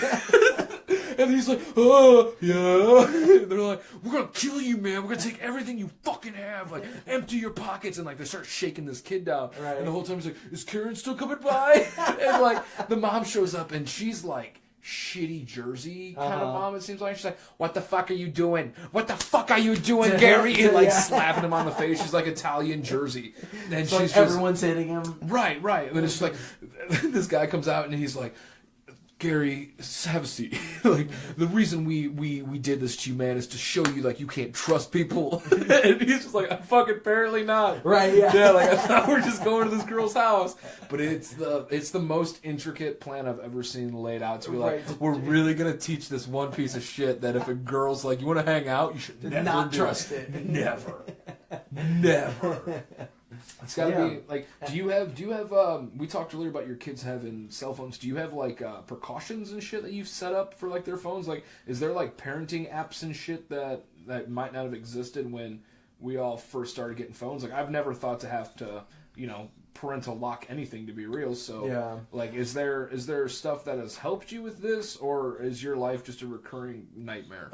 And he's like, oh, yeah. They're like, we're going to kill you, man. We're going to take everything you fucking have. Like, empty your pockets. And, like, they start shaking this kid down. Right. And the whole time he's like, is Karen still coming by? And, like, the mom shows up, and she's, like, shitty Jersey kind of mom, it seems like. She's like, what the fuck are you doing? What the fuck are you doing, Gary? And, like, slapping him on the face. She's, like, Italian Jersey. And So she's just... everyone's hitting him. Right. And then it's just like, this guy comes out and he's like, Gary, have a seat. Like, the reason we did this to you, man, is to show you, like, you can't trust people. And he's just like, apparently not. Right, yeah. Yeah, like, I thought we're just going to this girl's house. But it's the most intricate plan I've ever seen laid out. To be like, Right. we're really going to teach this one piece of shit that if a girl's like, you want to hang out, you should never Not do trust it. Never. It's gotta be like. Do you have? We talked earlier about your kids having cell phones. Do you have like precautions and shit that you've set up for like their phones? Like, is there like parenting apps and shit that might not have existed when we all first started getting phones? Like, I've never thought to have to, parental lock anything, to be real. So, Yeah. like, is there stuff that has helped you with this, or is your life just a recurring nightmare?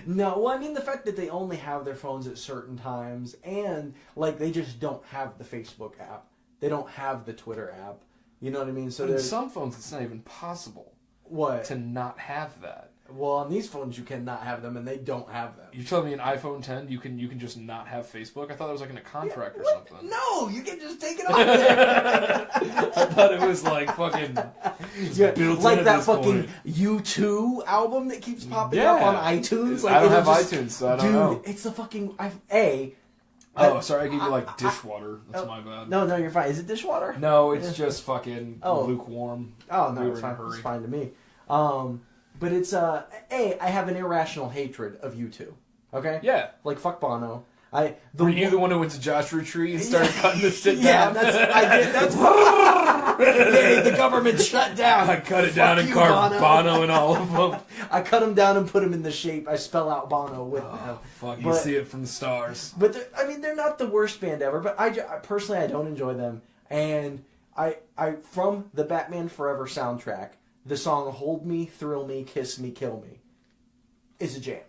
No, well, I mean, the fact that they only have their phones at certain times, and, like, they just don't have the Facebook app. They don't have the Twitter app. You know what I mean? So But in there's... some phones, it's not even possible What? to not have that. Well, on these phones, you cannot have them, and they don't have them. You're telling me an iPhone 10 you can just not have Facebook? I thought it was like in a contract or What? something. No, you can just take it off there. I thought it was like fucking Yeah, built like in at that this fucking point. U2 album that keeps popping Yeah. up on iTunes. Like, I don't it'll have just- iTunes, so I don't dude, know. it's the fucking Oh, sorry, I gave you like dishwater. That's my bad. No, you're fine. Is it dishwater? No, it's just fucking Oh. lukewarm. Oh no, We it's were in a fine. hurry. It's fine to me. But it's I have an irrational hatred of U2. Okay. Yeah. Like fuck Bono. Were you the one who went to Joshua Tree and started cutting this shit Yeah, down? I did. That's the government shut down. I cut it down and you, carved Bono and all of them. I cut him down and put him in the shape. I spell out Bono with them. Oh, fuck, you But- see it from the stars. But they're not the worst band ever. But I personally, I don't enjoy them. And I from the Batman Forever soundtrack, the song "Hold Me, Thrill Me, Kiss Me, Kill Me" is a jam.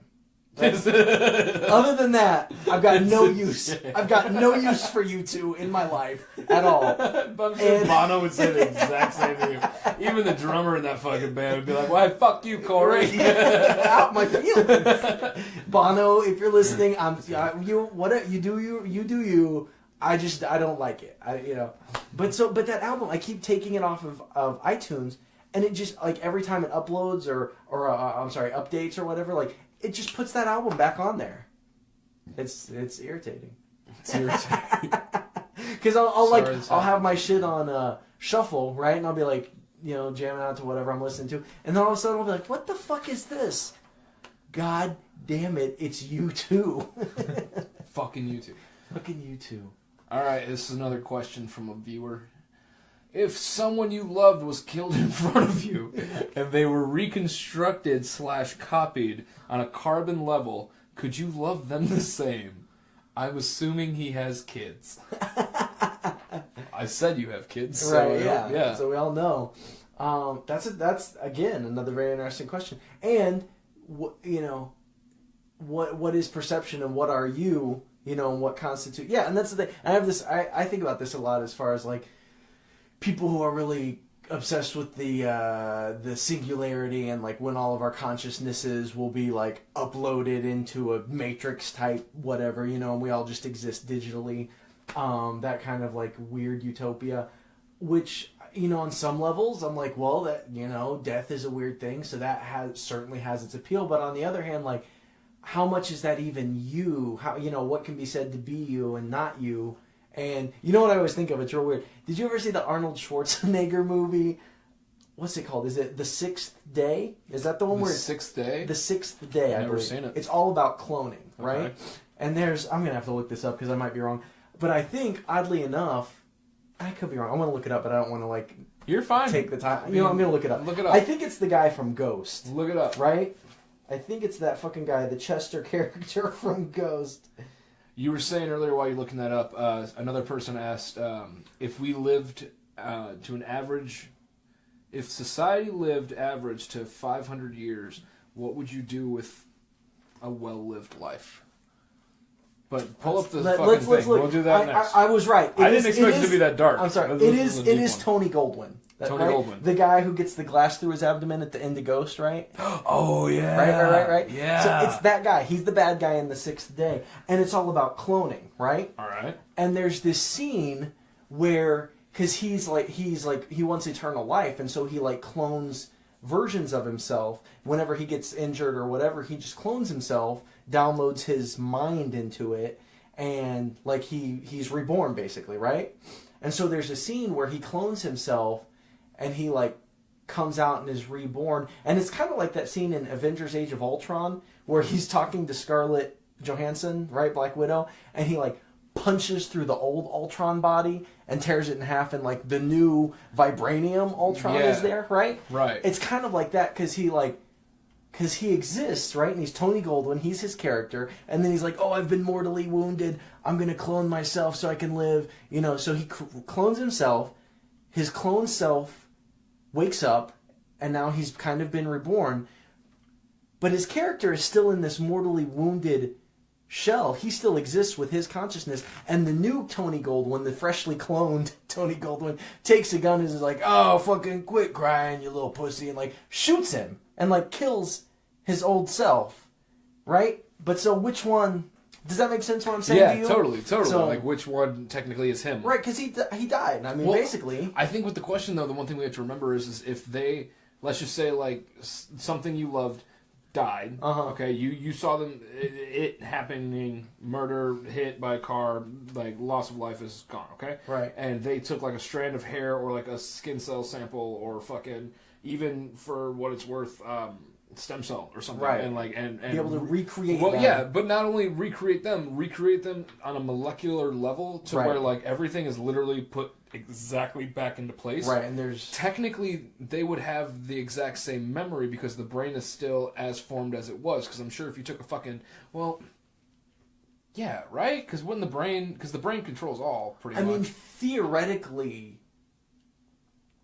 Other than that, I've got no use. I've got no use for U2 in my life at all. I'm sure Bono would say the exact same thing. Even the drummer in that fucking band would be like, "Why, fuck you, Corey." Out my feelings. Bono, if you're listening, you do you. I don't like it. But that album, I keep taking it off of iTunes, and it just like every time it uploads or updates or whatever, like it just puts that album back on there. It's irritating. It's irritating. Because Sorry this I'll have happened. my shit on shuffle, right? And I'll be like, jamming out to whatever I'm listening to, and then all of a sudden I'll be like, what the fuck is this? God damn it, it's U2. Fucking YouTube. Fucking U2. All right, this is another question from a viewer. If someone you loved was killed in front of you and they were reconstructed / copied on a carbon level, could you love them the same? I'm assuming he has kids. I said you have kids. So Right, yeah. yeah. So we all know. That's again another very interesting question. And what is perception and what are you? And what constitute? Yeah, and that's the thing. I have this. I think about this a lot as far as like people who are really obsessed with the singularity and like when all of our consciousnesses will be like uploaded into a matrix type whatever, and we all just exist digitally. That kind of like weird utopia, which on some levels I'm like, well, that death is a weird thing, so that certainly has its appeal. But on the other hand, like, how much is that even you? How what can be said to be you and not you? And what I always think of? It's real weird. Did you ever see the Arnold Schwarzenegger movie? What's it called? Is it The Sixth Day? Is that the one where... The Sixth Day? The Sixth Day, I've never seen it. It's all about cloning, right? Okay. And I'm going to have to look this up because I might be wrong. But I think, oddly enough, I could be wrong. I want to look it up, but I don't want to, like... You're fine. Take the time. I'm going to look it up. Look it up. I think it's the guy from Ghost. Look it up. Right? I think it's that fucking guy, the Chester character from Ghost. You were saying earlier while you're looking that up, another person asked if we lived to an average... If society lived average to 500 years, what would you do with a well-lived life? But pull up the fucking thing. Look. We'll do that next. I was right. I didn't expect it to be that dark. I'm sorry. It is Tony Goldwyn. Tony Goldwyn. The guy who gets the glass through his abdomen at the end of Ghost, right? Oh, yeah. Right. Yeah. So it's that guy. He's the bad guy in The Sixth Day. And it's all about cloning, right? All right. And there's this scene where... Because he wants eternal life, and so he like clones versions of himself. Whenever he gets injured or whatever, he just clones himself, downloads his mind into it, and like he's reborn basically, right? And so there's a scene where he clones himself, and he like comes out and is reborn, and it's kind of like that scene in Avengers: Age of Ultron where he's talking to Scarlett Johansson, right, Black Widow, and he like punches through the old Ultron body and tears it in half, and like the new vibranium Ultron is there, right? Right. It's kind of like that because he exists, right? And he's Tony Goldwyn, he's his character, and then he's like, oh, I've been mortally wounded, I'm going to clone myself so I can live, so he clones himself, his clone self wakes up, and now he's kind of been reborn, but his character is still in this mortally wounded shell. He still exists with his consciousness, and the new Tony Goldwyn, the freshly cloned Tony Goldwyn, takes a gun and is like, oh, fucking quit crying, you little pussy, and like shoots him and like kills his old self, right? But so which one, does that make sense what I'm saying to you? Yeah, totally. So, like which one technically is him? Right, because he died. I mean, basically. I think with the question though, the one thing we have to remember is if they, let's just say like something you loved died. Okay, you saw them it happening, murder, hit by a car, like loss of life is gone. Okay, right. And they took like a strand of hair or like a skin cell sample or fucking even for what it's worth, stem cell or something, right? And be able to recreate. Well, them. yeah, but not only recreate them on a molecular level to where like everything is literally put exactly back into place. Right, and there's... Technically, they would have the exact same memory because the brain is still as formed as it was. Because I'm sure if you took a fucking... Well, yeah, right? Because the brain controls all, pretty much. I mean, theoretically,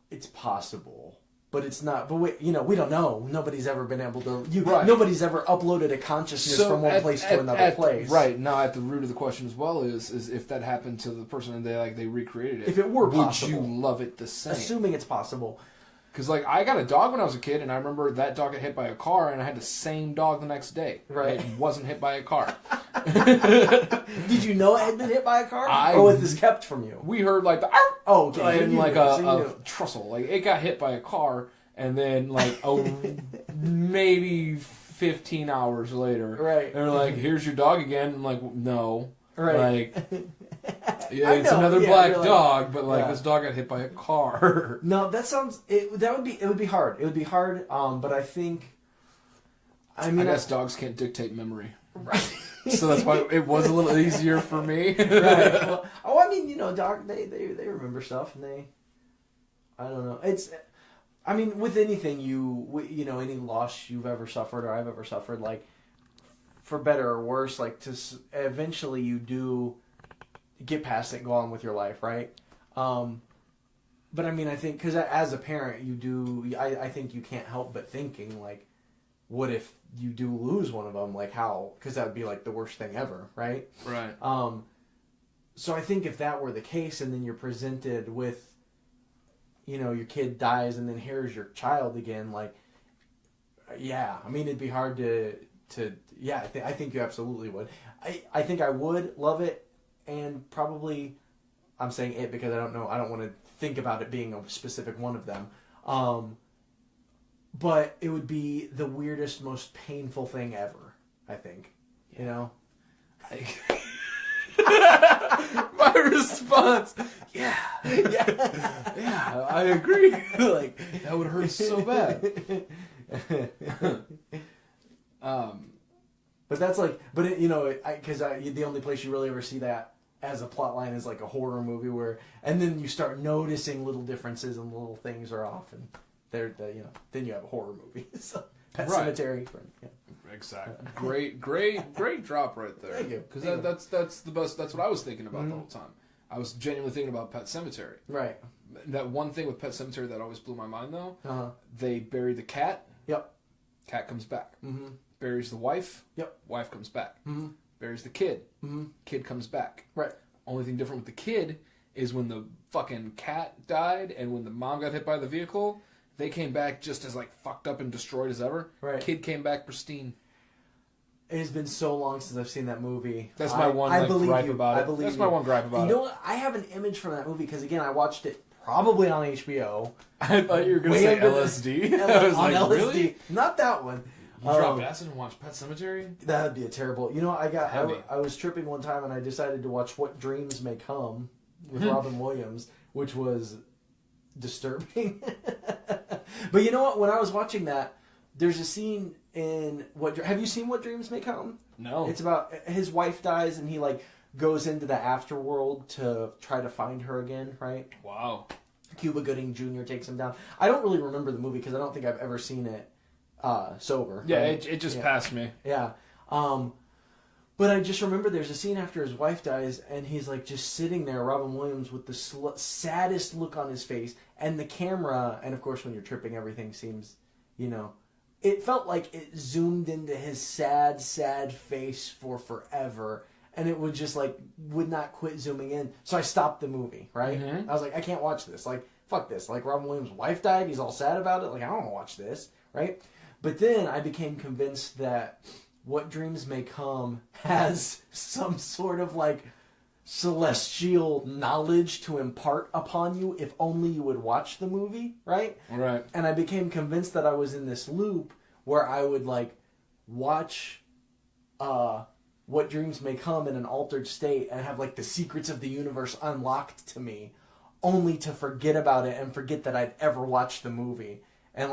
it's possible. But it's not. But we don't know. Nobody's ever been able to. Nobody's ever uploaded a consciousness from one place to another place. Right now, at the root of the question as well is if that happened to the person and they recreated it. If it were possible, would you love it the same? Assuming it's possible. Because like I got a dog when I was a kid, and I remember that dog got hit by a car, and I had the same dog the next day. Right, it wasn't hit by a car. Did you know it had been hit by a car, or was this kept from you? We heard like the okay, and like a trestle, like it got hit by a car, and then like maybe 15 hours later, right? They're like, "Here's your dog again." I'm like, "No." Right. Like, yeah, it's another black dog, but like this dog got hit by a car. No, that sounds. It would be hard. It would be hard. But I think. I guess dogs can't dictate memory. Right. So that's why it was a little easier for me. Right. Well, dog. They remember stuff, and they. I don't know. It's. I mean, with anything any loss you've ever suffered or I've ever suffered, like. For better or worse, like eventually you do get past it and go on with your life, right? But I mean, I think because as a parent, I think you can't help but thinking like, what if you do lose one of them? Like how? Because that would be like the worst thing ever, right? Right. So I think if that were the case, and then you're presented with, your kid dies, and then here's your child again, like, yeah, I mean, it'd be hard to yeah. I think you absolutely would. I think I would love it, and probably, I'm saying it because I don't know. I don't want to think about it being a specific one of them. But it would be the weirdest, most painful thing ever, I think. My response, yeah, I agree. Like, that would hurt so bad. But that's like, because the only place you really ever see that as a plot line is like a horror movie and then you start noticing little differences and little things are off, and then you have a horror movie. So, Pet Sematary. Exactly. Great drop right there. Thank you. Because that's the best. That's what I was thinking about the whole time. I was genuinely thinking about Pet Sematary. Right. That one thing with Pet Sematary that always blew my mind though. Uh-huh. They bury the cat. Yep. Cat comes back. Mm-hmm. Buries the wife. Yep. Wife comes back. Mm-hmm. Buries the kid. Mm-hmm. Kid comes back. Right. Only thing different with the kid is when the fucking cat died and when the mom got hit by the vehicle, they came back just as like fucked up and destroyed as ever. Right. Kid came back pristine. It has been so long since I've seen that movie. That's my one gripe about it. That's my one gripe about it. You know what? I have an image from that movie because, again, I watched it probably on HBO. I thought you were going to say LSD. I was on like, LSD? Really? Not that one. You dropped acid and watched Pet Sematary? That would be a terrible... I was tripping one time and I decided to watch What Dreams May Come with Robin Williams, which was disturbing. But you know what? When I was watching that, there's a scene in have you seen What Dreams May Come? No. It's about his wife dies and he goes into the afterworld to try to find her again, right? Wow. Cuba Gooding Jr. takes him down. I don't really remember the movie because I don't think I've ever seen it sober. Yeah, right? it just passed me. Yeah. But I just remember there's a scene after his wife dies and he's just sitting there, Robin Williams, with the saddest look on his face, and the camera, and of course when you're tripping everything seems, it felt like it zoomed into his sad, sad face for forever, and it would just would not quit zooming in. So I stopped the movie, right? Mm-hmm. I was like, I can't watch this. Fuck this. Robin Williams' wife died, he's all sad about it. I don't want to watch this, right? But then I became convinced that What Dreams May Come has some sort of celestial knowledge to impart upon you if only you would watch the movie, right? Right. And I became convinced that I was in this loop where I would watch What Dreams May Come in an altered state and have the secrets of the universe unlocked to me, only to forget about it and forget that I'd ever watched the movie. And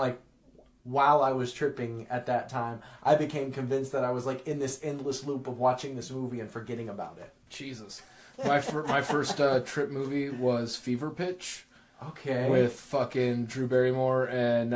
while I was tripping at that time, I became convinced that I was in this endless loop of watching this movie and forgetting about it. Jesus. My first trip movie was Fever Pitch. Okay. With fucking Drew Barrymore and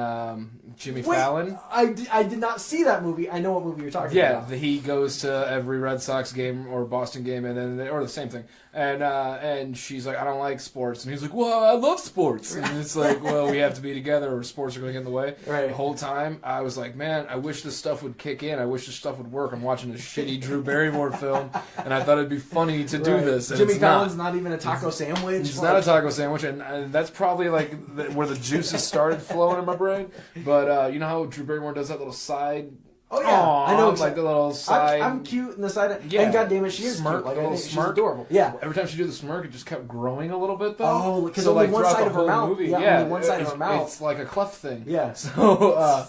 Jimmy Fallon. I did not see that movie. I know what movie you're talking about. Yeah, he goes to every Red Sox game or Boston game, and then or the same thing. And she's like, I don't like sports, and he's like, well, I love sports. And it's like, well, we have to be together, or sports are going to get in the way. Right. The whole time, I was like, man, I wish this stuff would kick in. I wish this stuff would work. I'm watching a shitty Drew Barrymore film, and I thought it'd be funny to do this. And Jimmy Fallon's not even a taco sandwich. It's not a taco sandwich, and that's probably where the juices started flowing in my brain. But you know how Drew Barrymore does that little side? Oh yeah, I know. The little side. I'm cute in the side. Yeah. And goddamn it, she is smirk, cute. a little she's smirk. adorable. Yeah. Every time she did the smirk, it just kept growing a little bit though. Oh, because only one side of her mouth. Movie, yeah, only one side of her mouth. It's like a cleft thing. Yeah. So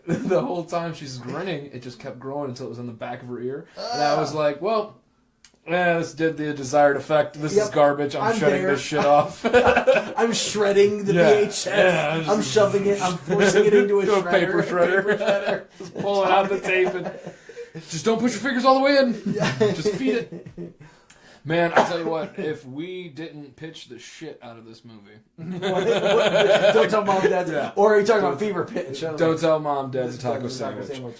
the whole time she's grinning, it just kept growing until it was in the back of her ear, and I was like, well. Yeah, this did the desired effect. This is garbage. I'm shutting this shit off. I'm shredding the VHS. Yeah, I'm shoving it. I'm forcing it into a shredder. Paper shredder. Just pulling out the tape and just don't push your fingers all the way in. Just feed it. Man, I'll tell you what. If we didn't pitch the shit out of this movie, don't tell mom, dad. Yeah. Or are you talking about Fever Pitch? Don't tell mom, dad's a taco sandwich.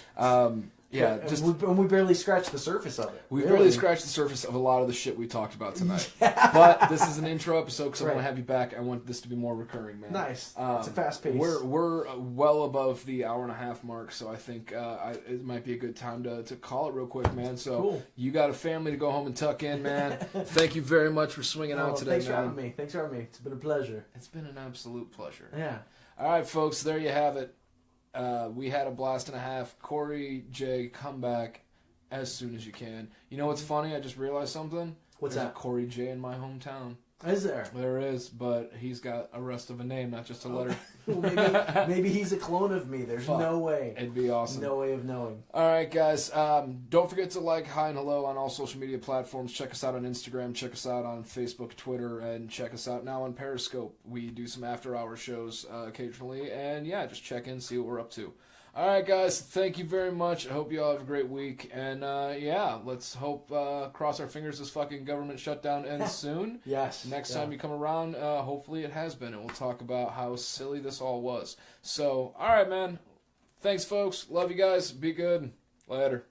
Yeah, and just we barely scratched the surface of it. we really. barely scratched the surface of a lot of the shit we talked about tonight. But this is an intro episode because I want to have you back. I want this to be more recurring, man. Nice. It's a fast pace. We're well above the hour and a half mark, so I think it might be a good time to call it real quick, man. So cool. You got a family to go home and tuck in, man. Thank you very much for swinging out today, thanks man. Thanks for having me. It's been a pleasure. It's been an absolute pleasure. Yeah. All right, folks, there you have it. We had a blast and a half. Corey J, come back as soon as you can. You know what's funny? I just realized something. What's There's that? a Corey J in my hometown. Is there? There is, but he's got a rest of a name, not just a letter. maybe he's a clone of me. There's no way. It'd be awesome. No way of knowing. All right, guys. Don't forget to like Hi and Hello on all social media platforms. Check us out on Instagram. Check us out on Facebook, Twitter, and check us out now on Periscope. We do some after-hour shows occasionally. And, yeah, just check in, see what we're up to. All right, guys. Thank you very much. I hope you all have a great week. And, yeah, let's hope, cross our fingers, this fucking government shutdown ends soon. Yes. Next time you come around, hopefully it has been. And we'll talk about how silly this all was. So, all right, man. Thanks, folks. Love you guys. Be good. Later.